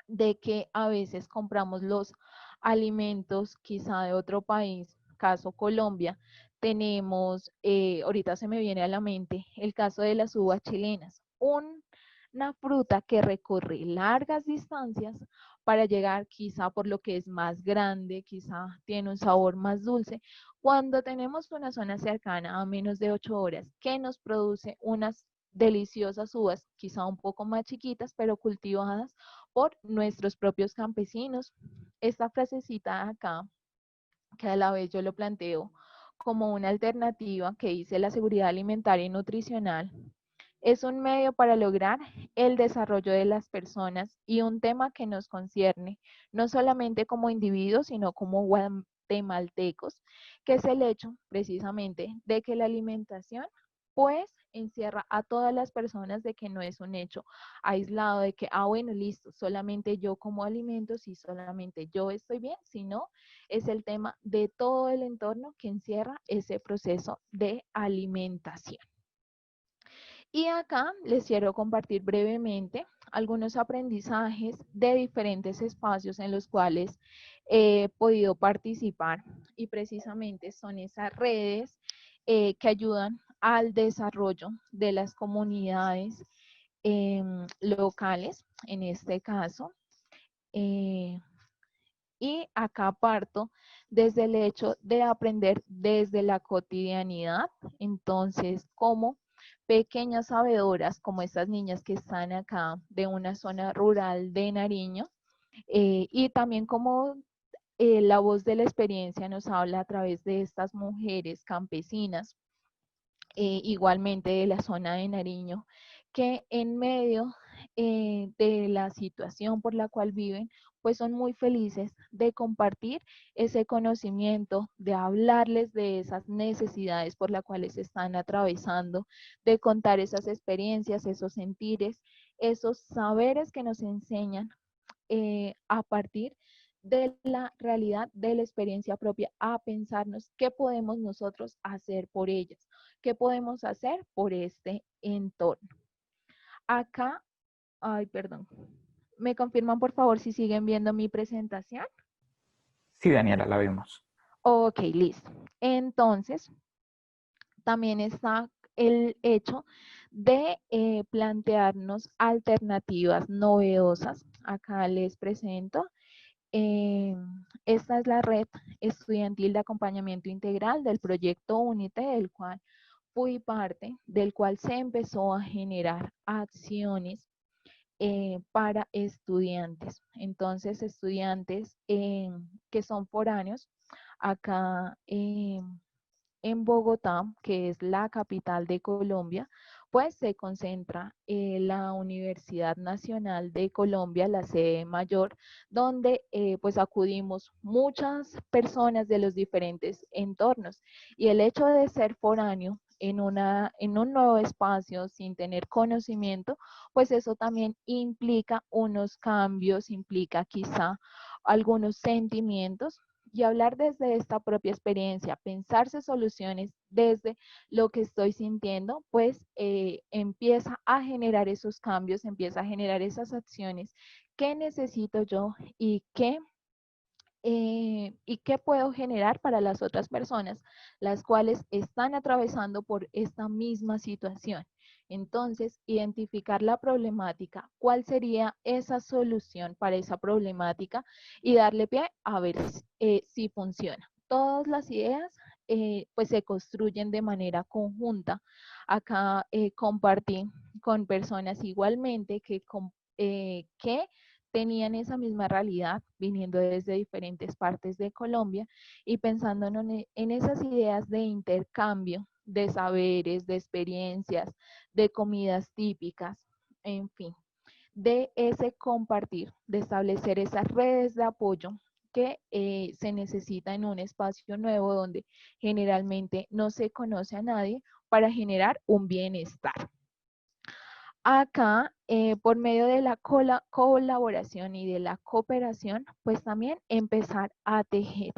de que a veces compramos los alimentos quizá de otro país, caso Colombia, tenemos, ahorita se me viene a la mente el caso de las uvas chilenas, una fruta que recorre largas distancias para llegar quizá por lo que es más grande, quizá tiene un sabor más dulce, cuando tenemos una zona cercana a menos de 8 horas que nos produce unas deliciosas uvas, quizá un poco más chiquitas, pero cultivadas por nuestros propios campesinos. Esta frasecita acá, que a la vez yo lo planteo como una alternativa que dice la seguridad alimentaria y nutricional, es un medio para lograr el desarrollo de las personas y un tema que nos concierne no solamente como individuos, sino como guatemaltecos, que es el hecho precisamente de que la alimentación pues encierra a todas las personas de que no es un hecho aislado, de que, bueno, listo, solamente yo como alimentos y solamente yo estoy bien, sino es el tema de todo el entorno que encierra ese proceso de alimentación. Y acá les quiero compartir brevemente algunos aprendizajes de diferentes espacios en los cuales he podido participar y precisamente son esas redes que ayudan al desarrollo de las comunidades locales, en este caso. eh, y acá parto desde el hecho de aprender desde la cotidianidad. Entonces, como pequeñas sabedoras, como estas niñas que están acá de una zona rural de Nariño, y también como la voz de la experiencia nos habla a través de estas mujeres campesinas, igualmente de la zona de Nariño, que en medio de la situación por la cual viven, pues son muy felices de compartir ese conocimiento, de hablarles de esas necesidades por las cuales están atravesando, de contar esas experiencias, esos sentires, esos saberes que nos enseñan a partir de la realidad, de la experiencia propia, a pensarnos qué podemos nosotros hacer por ellas, qué podemos hacer por este entorno. Acá, ay, perdón, ¿me confirman por favor si siguen viendo mi presentación? Sí, Daniela, la vemos. Ok, listo. Entonces, también está el hecho de plantearnos alternativas novedosas. Acá les presento. Esta es la red estudiantil de acompañamiento integral del proyecto UNITE, del cual fui parte, del cual se empezó a generar acciones para estudiantes. Entonces, estudiantes que son foráneos acá en Bogotá, que es la capital de Colombia, pues se concentra la Universidad Nacional de Colombia, la sede mayor, donde pues acudimos muchas personas de los diferentes entornos. Y el hecho de ser foráneo en un nuevo espacio sin tener conocimiento, pues eso también implica unos cambios, implica quizá algunos sentimientos y hablar desde esta propia experiencia, pensarse soluciones desde lo que estoy sintiendo, pues empieza a generar esos cambios, empieza a generar esas acciones que necesito yo y qué puedo generar para las otras personas, las cuales están atravesando por esta misma situación. Entonces, identificar la problemática, cuál sería esa solución para esa problemática y darle pie a ver si funciona. Todas las ideas pues se construyen de manera conjunta. Acá compartí con personas igualmente que tenían esa misma realidad viniendo desde diferentes partes de Colombia y pensando en esas ideas de intercambio, de saberes, de experiencias, de comidas típicas, en fin, de ese compartir, de establecer esas redes de apoyo que se necesita en un espacio nuevo donde generalmente no se conoce a nadie para generar un bienestar. Acá, por medio de la colaboración y de la cooperación, pues también empezar a tejer.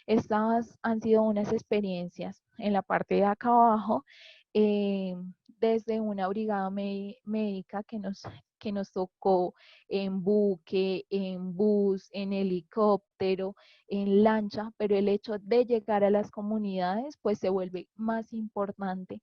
Estas han sido unas experiencias en la parte de acá abajo, eh, desde una brigada médica que nos tocó en buque, en bus, en helicóptero, en lancha, pero el hecho de llegar a las comunidades, pues se vuelve más importante.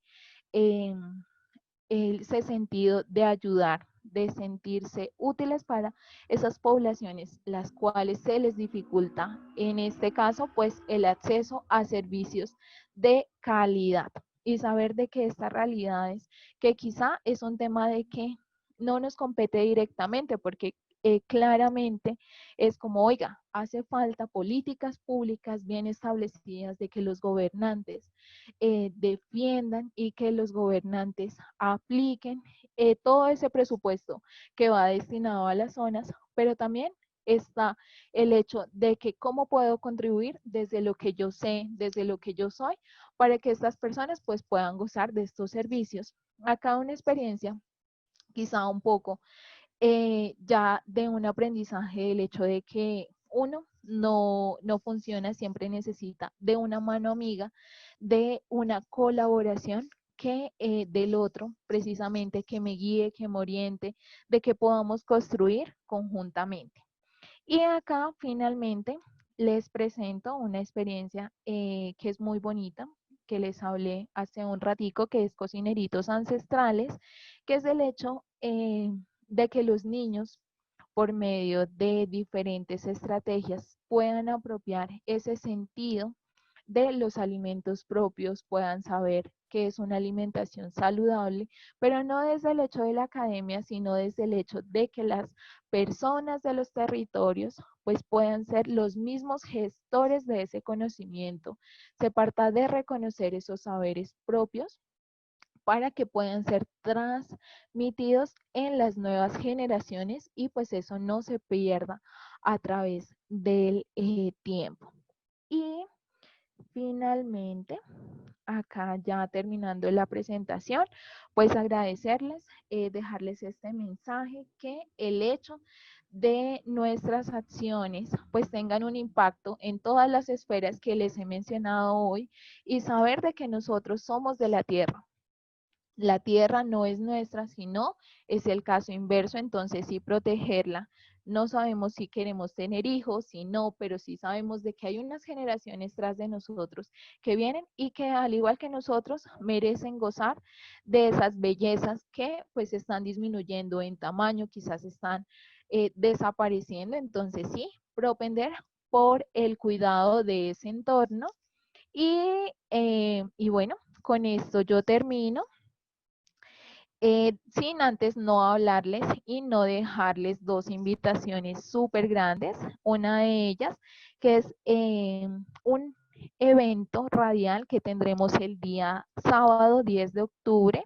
Ese sentido de ayudar, de sentirse útiles para esas poblaciones, las cuales se les dificulta, en este caso, pues el acceso a servicios de calidad y saber de que estas realidades, que quizá es un tema de que no nos compete directamente, porque claramente es como, oiga, hace falta políticas públicas bien establecidas de que los gobernantes defiendan y que los gobernantes apliquen todo ese presupuesto que va destinado a las zonas, pero también está el hecho de que cómo puedo contribuir desde lo que yo sé, desde lo que yo soy, para que estas personas pues puedan gozar de estos servicios. Acá una experiencia quizá un poco ya de un aprendizaje, el hecho de que uno no funciona, siempre necesita de una mano amiga, de una colaboración que del otro, precisamente que me guíe, que me oriente, de que podamos construir conjuntamente. Y acá finalmente les presento una experiencia que es muy bonita, que les hablé hace un ratico, que es Cocineritos Ancestrales, que es el hecho de que los niños, por medio de diferentes estrategias, puedan apropiar ese sentido de los alimentos propios, puedan saber qué es una alimentación saludable, pero no desde el hecho de la academia, sino desde el hecho de que las personas de los territorios pues puedan ser los mismos gestores de ese conocimiento. Se parta de reconocer esos saberes propios para que puedan ser transmitidos en las nuevas generaciones y pues eso no se pierda a través del tiempo. Y finalmente, acá ya terminando la presentación, pues agradecerles, dejarles este mensaje, que el hecho de nuestras acciones pues tengan un impacto en todas las esferas que les he mencionado hoy, y saber de que nosotros somos de la tierra. La tierra no es nuestra, sino es el caso inverso, entonces sí protegerla. No sabemos si queremos tener hijos, si no, pero sí sabemos de que hay unas generaciones tras de nosotros que vienen y que al igual que nosotros merecen gozar de esas bellezas que pues están disminuyendo en tamaño, quizás están desapareciendo. Entonces sí, propender por el cuidado de ese entorno. Y bueno, con esto yo termino. Sin antes no hablarles y no dejarles dos invitaciones súper grandes. Una de ellas, que es un evento radial que tendremos el día sábado 10 de octubre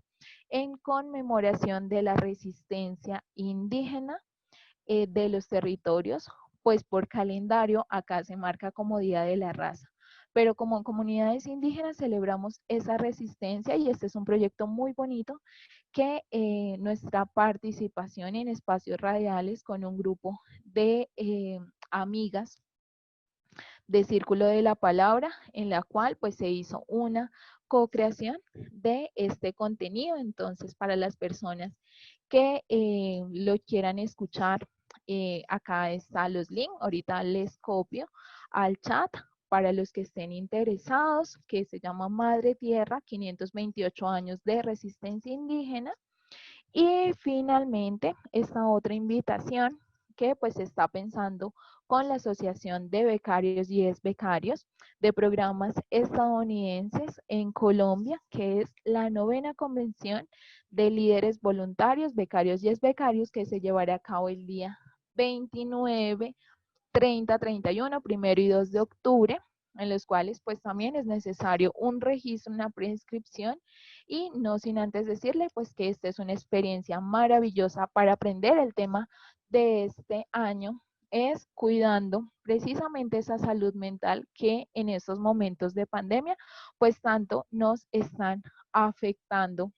en conmemoración de la resistencia indígena de los territorios, pues por calendario acá se marca como Día de la Raza. Pero como comunidades indígenas celebramos esa resistencia, y este es un proyecto muy bonito que nuestra participación en espacios radiales con un grupo de amigas de Círculo de la Palabra, en la cual pues se hizo una co-creación de este contenido. Entonces, para las personas que lo quieran escuchar, acá están los links, ahorita les copio al chat para los que estén interesados, que se llama Madre Tierra, 528 años de resistencia indígena. Y finalmente, esta otra invitación que pues se está pensando con la Asociación de Becarios y Exbecarios de Programas Estadounidenses en Colombia, que es la 9ª Convención de Líderes Voluntarios, Becarios y Exbecarios, que se llevará a cabo el día 29, 30, 31, 1 y 2 de octubre, en los cuales pues también es necesario un registro, una preinscripción, y no sin antes decirle pues que esta es una experiencia maravillosa para aprender. El tema de este año es cuidando precisamente esa salud mental que en estos momentos de pandemia pues tanto nos están afectando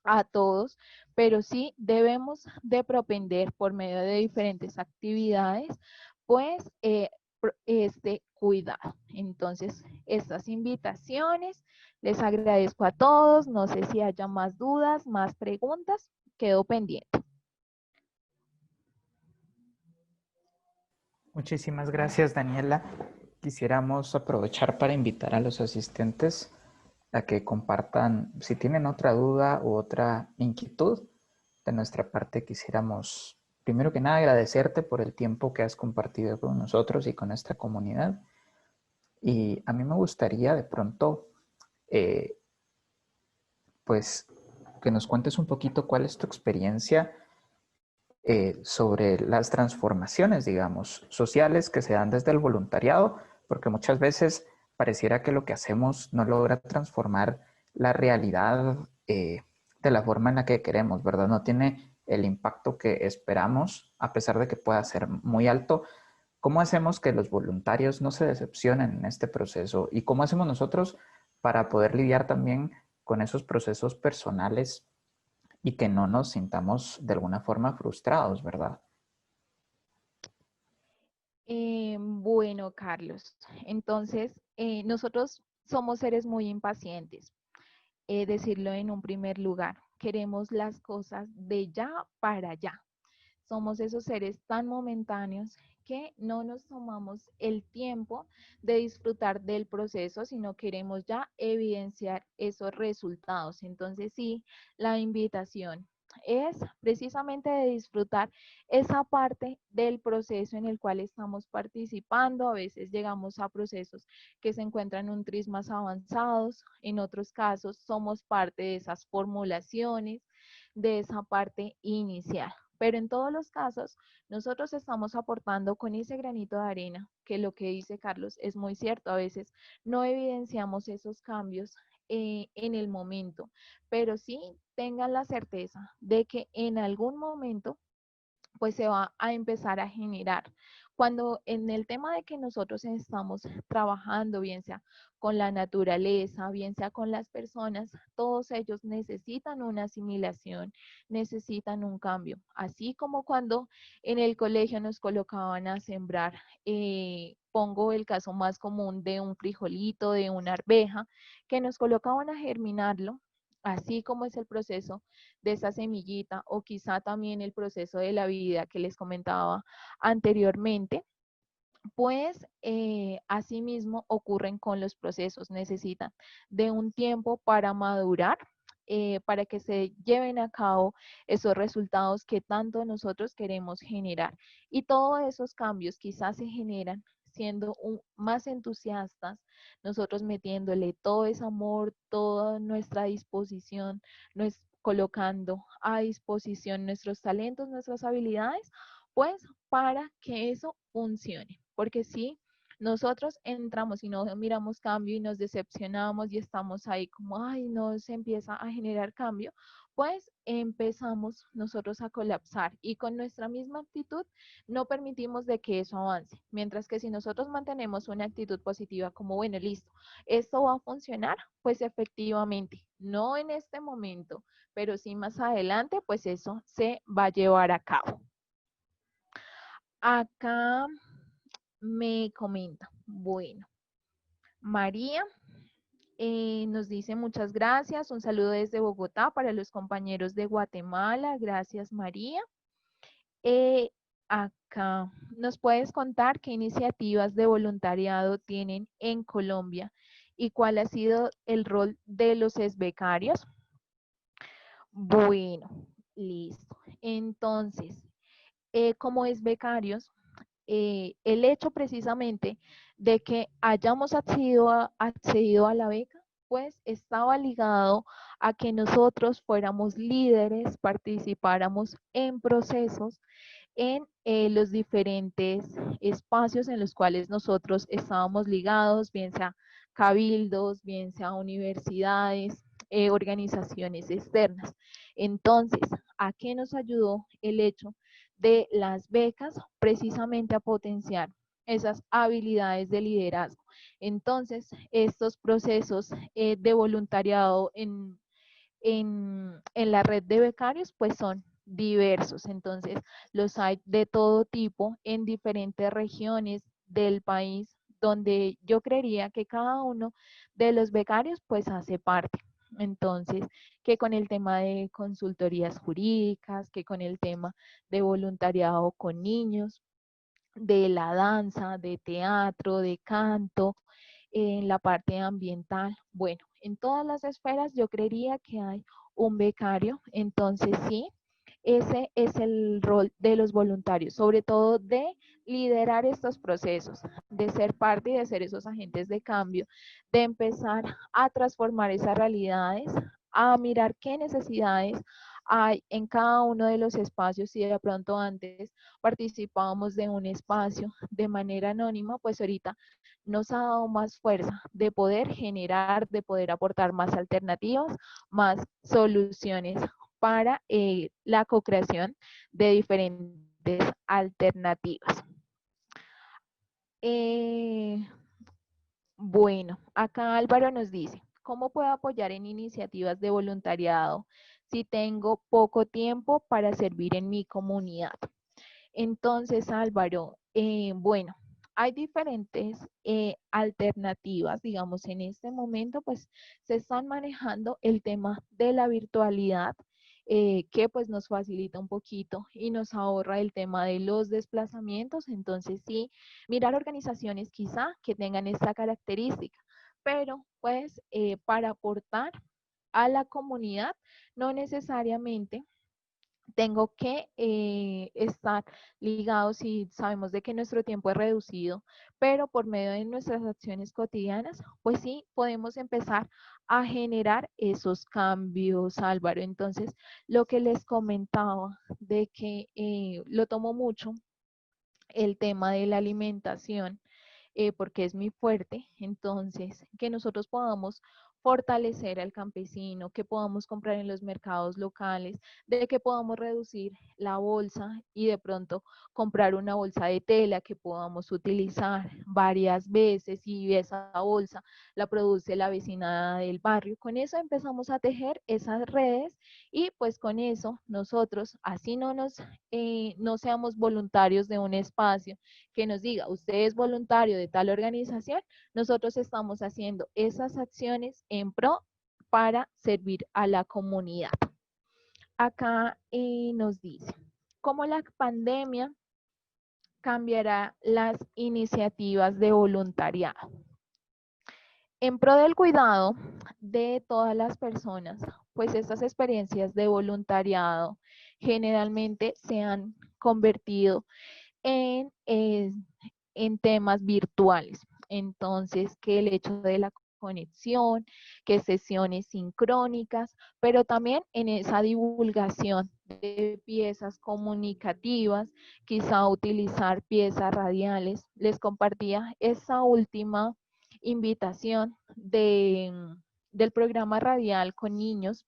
a todos, pero sí debemos de propender por medio de diferentes actividades, pues este cuidado. Entonces, estas invitaciones, les agradezco a todos. No sé si haya más dudas, más preguntas, quedo pendiente. Muchísimas gracias, Daniela. Quisiéramos aprovechar para invitar a los asistentes a que compartan, si tienen otra duda u otra inquietud. De nuestra parte, quisiéramos, primero que nada, agradecerte por el tiempo que has compartido con nosotros y con esta comunidad. Y a mí me gustaría de pronto, pues, que nos cuentes un poquito cuál es tu experiencia sobre las transformaciones, digamos, sociales que se dan desde el voluntariado, porque muchas veces pareciera que lo que hacemos no logra transformar la realidad de la forma en la que queremos, ¿verdad? No tiene el impacto que esperamos, a pesar de que pueda ser muy alto. ¿Cómo hacemos que los voluntarios no se decepcionen en este proceso? ¿Y cómo hacemos nosotros para poder lidiar también con esos procesos personales y que no nos sintamos de alguna forma frustrados, ¿verdad? Bueno, Carlos, entonces nosotros somos seres muy impacientes, decirlo en un primer lugar. Queremos las cosas de ya para ya. Somos esos seres tan momentáneos que no nos tomamos el tiempo de disfrutar del proceso, sino queremos ya evidenciar esos resultados. Entonces, sí, la invitación es precisamente de disfrutar esa parte del proceso en el cual estamos participando. A veces llegamos a procesos que se encuentran un tris más avanzados, en otros casos somos parte de esas formulaciones, de esa parte inicial. Pero en todos los casos, nosotros estamos aportando con ese granito de arena, que lo que dice Carlos es muy cierto. A veces no evidenciamos esos cambios en el momento, pero sí tengan la certeza de que en algún momento pues se va a empezar a generar. Cuando en el tema de que nosotros estamos trabajando, bien sea con la naturaleza, bien sea con las personas, todos ellos necesitan una asimilación, necesitan un cambio. Así como cuando en el colegio nos colocaban a sembrar, pongo el caso más común de un frijolito, de una arveja, que nos colocaban a germinarlo, así como es el proceso de esa semillita, o quizá también el proceso de la vida que les comentaba anteriormente, pues asimismo ocurren con los procesos, necesitan de un tiempo para madurar, para que se lleven a cabo esos resultados que tanto nosotros queremos generar. Y todos esos cambios quizás se generan siendo más entusiastas, nosotros metiéndole todo ese amor, toda nuestra disposición, colocando a disposición nuestros talentos, nuestras habilidades, pues para que eso funcione. Porque si nosotros entramos y no miramos cambio y nos decepcionamos y estamos ahí como, ay, no se empieza a generar cambio, pues empezamos nosotros a colapsar y con nuestra misma actitud no permitimos de que eso avance. Mientras que si nosotros mantenemos una actitud positiva como, bueno, listo, esto va a funcionar, pues efectivamente, no en este momento, pero sí más adelante, pues eso se va a llevar a cabo. Acá me comenta, bueno, María nos dice muchas gracias, un saludo desde Bogotá para los compañeros de Guatemala, gracias María. Acá, ¿nos puedes contar qué iniciativas de voluntariado tienen en Colombia y cuál ha sido el rol de los becarios? Bueno, listo. Entonces, como becarios, el hecho precisamente de que hayamos accedido a la beca, pues estaba ligado a que nosotros fuéramos líderes, participáramos en procesos en los diferentes espacios en los cuales nosotros estábamos ligados, bien sea cabildos, bien sea universidades, organizaciones externas. Entonces, ¿a qué nos ayudó el hecho de las becas? Precisamente a potenciar esas habilidades de liderazgo. Entonces, estos procesos de voluntariado en la red de becarios, pues son diversos. Entonces, los hay de todo tipo en diferentes regiones del país, donde yo creería que cada uno de los becarios pues hace parte. Entonces, que con el tema de consultorías jurídicas, que con el tema de voluntariado con niños, de la danza, de teatro, de canto, en la parte ambiental. Bueno, en todas las esferas yo creería que hay un becario, entonces sí, ese es el rol de los voluntarios, sobre todo de liderar estos procesos, de ser parte y de ser esos agentes de cambio, de empezar a transformar esas realidades, a mirar qué necesidades hay en cada uno de los espacios. Si de pronto antes participábamos de un espacio de manera anónima, pues ahorita nos ha dado más fuerza de poder generar, de poder aportar más alternativas, más soluciones para la co-creación de diferentes alternativas. Bueno, acá Álvaro nos dice, ¿cómo puedo apoyar en iniciativas de voluntariado si tengo poco tiempo para servir en mi comunidad? Entonces, Álvaro, bueno, hay diferentes alternativas, digamos, en este momento, pues se están manejando el tema de la virtualidad, que pues nos facilita un poquito y nos ahorra el tema de los desplazamientos. Entonces, sí, mirar organizaciones quizá que tengan esta característica, pero pues para aportar a la comunidad, no necesariamente tengo que estar ligados y sabemos de que nuestro tiempo es reducido, pero por medio de nuestras acciones cotidianas, pues sí, podemos empezar a generar esos cambios, Álvaro. Entonces, lo que les comentaba de que lo tomo mucho, el tema de la alimentación, porque es muy fuerte. Entonces, que nosotros podamos fortalecer al campesino, que podamos comprar en los mercados locales, de que podamos reducir la bolsa y de pronto comprar una bolsa de tela que podamos utilizar varias veces y esa bolsa la produce la vecina del barrio. Con eso empezamos a tejer esas redes y pues con eso nosotros, así no seamos voluntarios de un espacio, que nos diga, usted es voluntario de tal organización, nosotros estamos haciendo esas acciones en pro para servir a la comunidad. Acá nos dice, ¿cómo la pandemia cambiará las iniciativas de voluntariado? En pro del cuidado de todas las personas, pues estas experiencias de voluntariado generalmente se han convertido en temas virtuales. Entonces, que el hecho de la conexión, que sesiones sincrónicas, pero también en esa divulgación de piezas comunicativas, quizá utilizar piezas radiales. Les compartía esa última invitación del programa radial con niños,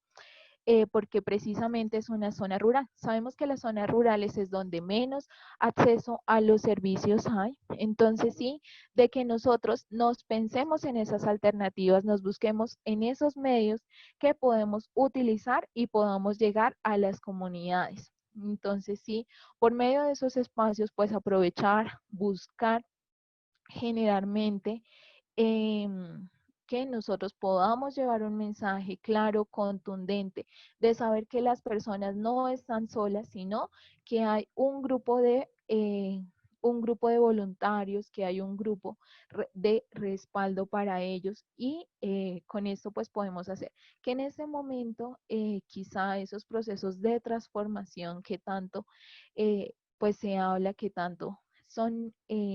porque precisamente es una zona rural. Sabemos que las zonas rurales es donde menos acceso a los servicios hay. Entonces sí, de que nosotros nos pensemos en esas alternativas, nos busquemos en esos medios que podemos utilizar y podamos llegar a las comunidades. Entonces sí, por medio de esos espacios, pues aprovechar, buscar generalmente eh, que nosotros podamos llevar un mensaje claro, contundente, de saber que las personas no están solas, sino que hay un grupo de voluntarios, que hay un grupo de respaldo para ellos y con esto pues podemos hacer que en ese momento quizá esos procesos de transformación que tanto pues se habla, que tanto son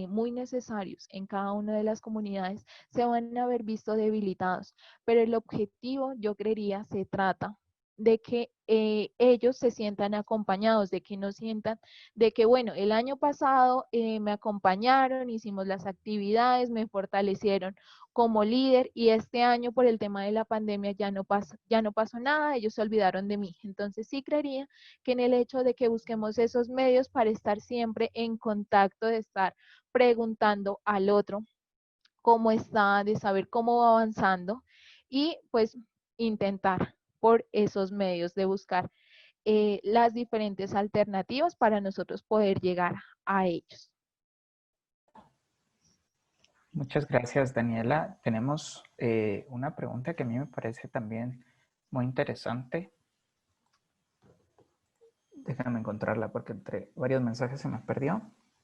muy necesarios en cada una de las comunidades, se van a haber visto debilitados. Pero el objetivo, yo creería, se trata de que ellos se sientan acompañados, de que no sientan, de que bueno, el año pasado me acompañaron, hicimos las actividades, me fortalecieron como líder y este año por el tema de la pandemia ya no pasó nada, ellos se olvidaron de mí. Entonces sí creería que en el hecho de que busquemos esos medios para estar siempre en contacto, de estar preguntando al otro cómo está, de saber cómo va avanzando y pues intentar por esos medios de buscar las diferentes alternativas para nosotros poder llegar a ellos. Muchas gracias, Daniela. Tenemos una pregunta que a mí me parece también muy interesante. Déjame encontrarla porque entre varios mensajes se me perdió.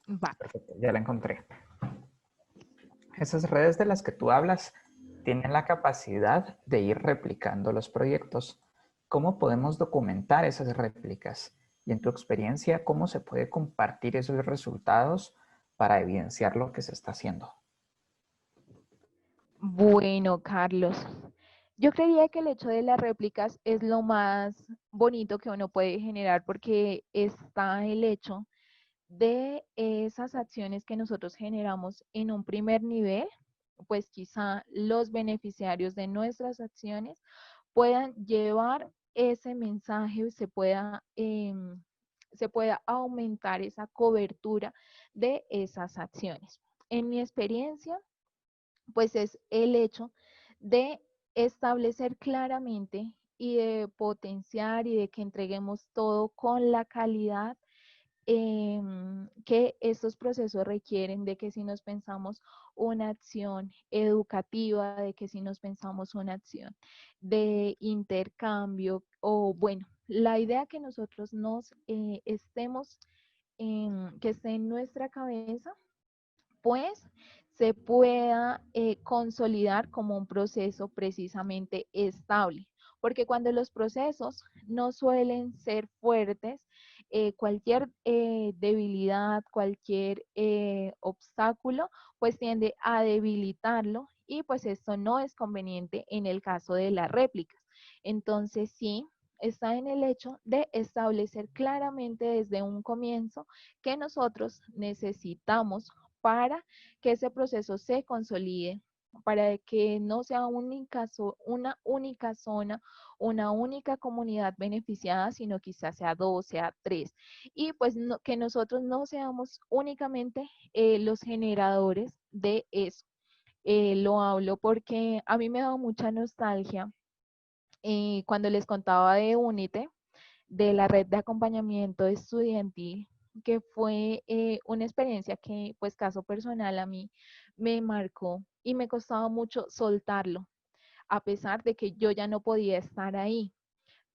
Va. Perfecto, ya la encontré. Esas redes de las que tú hablas tienen la capacidad de ir replicando los proyectos. ¿Cómo podemos documentar esas réplicas? Y en tu experiencia, ¿cómo se puede compartir esos resultados para evidenciar lo que se está haciendo? Bueno, Carlos, yo creería que el hecho de las réplicas es lo más bonito que uno puede generar porque está el hecho de esas acciones que nosotros generamos en un primer nivel, pues quizá los beneficiarios de nuestras acciones puedan llevar ese mensaje se pueda aumentar esa cobertura de esas acciones. En mi experiencia, pues es el hecho de establecer claramente y de potenciar y de que entreguemos todo con la calidad que estos procesos requieren, de que si nos pensamos una acción educativa, de que si nos pensamos una acción de intercambio, o bueno, la idea que nosotros nos estemos, que esté en nuestra cabeza, pues se pueda consolidar como un proceso precisamente estable. Porque cuando los procesos no suelen ser fuertes, cualquier debilidad, cualquier obstáculo, pues tiende a debilitarlo y pues esto no es conveniente en el caso de las réplicas. Entonces sí, está en el hecho de establecer claramente desde un comienzo que nosotros necesitamos para que ese proceso se consolide, para que no sea una única zona, una única comunidad beneficiada, sino quizás sea dos, sea tres. Y pues que nosotros no seamos únicamente los generadores de eso. Lo hablo porque a mí me ha dado mucha nostalgia cuando les contaba de UNITE, de la red de acompañamiento estudiantil, que fue una experiencia que, pues, caso personal a mí me marcó y me costaba mucho soltarlo, a pesar de que yo ya no podía estar ahí.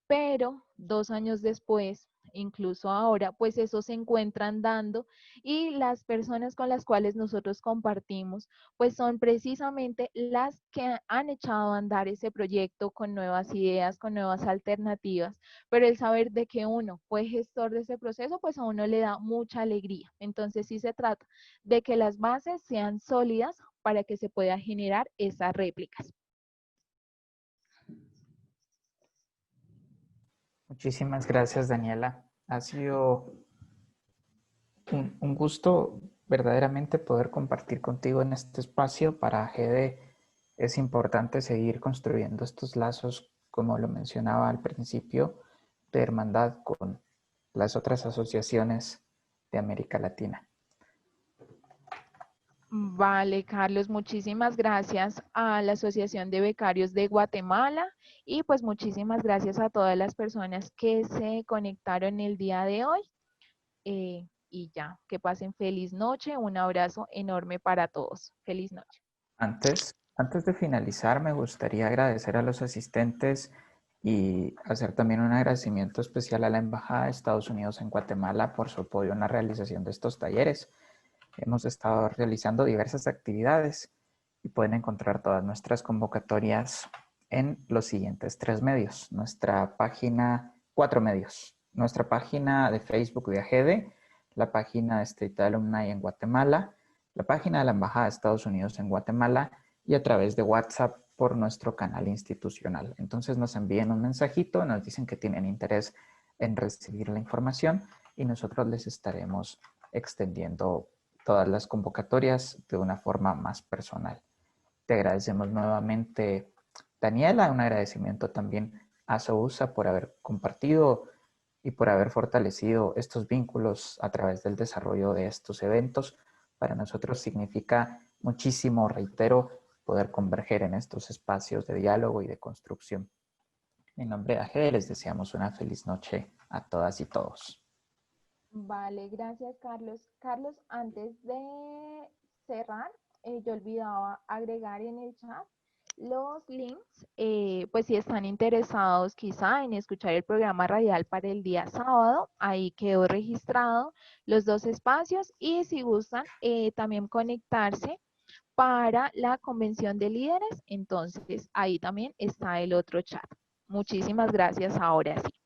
Pero 2 años después, incluso ahora, pues eso se encuentran dando y las personas con las cuales nosotros compartimos, pues son precisamente las que han echado a andar ese proyecto con nuevas ideas, con nuevas alternativas, pero el saber de que uno fue gestor de ese proceso, pues a uno le da mucha alegría. Entonces sí se trata de que las bases sean sólidas para que se pueda generar esas réplicas. Muchísimas gracias, Daniela. Ha sido un gusto verdaderamente poder compartir contigo en este espacio. Para GD es importante seguir construyendo estos lazos, como lo mencionaba al principio, de hermandad con las otras asociaciones de América Latina. Vale, Carlos, muchísimas gracias a la Asociación de Becarios de Guatemala y pues muchísimas gracias a todas las personas que se conectaron el día de hoy. Y ya, que pasen feliz noche, un abrazo enorme para todos. Feliz noche. Antes de finalizar, me gustaría agradecer a los asistentes y hacer también un agradecimiento especial a la Embajada de Estados Unidos en Guatemala por su apoyo en la realización de estos talleres. Hemos estado realizando diversas actividades y pueden encontrar todas nuestras convocatorias en los siguientes 3 medios. Cuatro medios. Nuestra página de Facebook de AGEDE, la página de State Alumni en Guatemala, la página de la Embajada de Estados Unidos en Guatemala y a través de WhatsApp por nuestro canal institucional. Entonces nos envíen un mensajito, nos dicen que tienen interés en recibir la información y nosotros les estaremos extendiendo todas las convocatorias de una forma más personal. Te agradecemos nuevamente, Daniela, un agradecimiento también a Sousa por haber compartido y por haber fortalecido estos vínculos a través del desarrollo de estos eventos. Para nosotros significa muchísimo, reitero, poder converger en estos espacios de diálogo y de construcción. En nombre de AGE les deseamos una feliz noche a todas y todos. Vale, gracias, Carlos. Carlos, antes de cerrar, yo olvidaba agregar en el chat los links, pues si están interesados quizá en escuchar el programa radial para el día sábado, ahí quedó registrado los dos espacios y si gustan también conectarse para la convención de líderes, entonces ahí también está el otro chat. Muchísimas gracias ahora sí.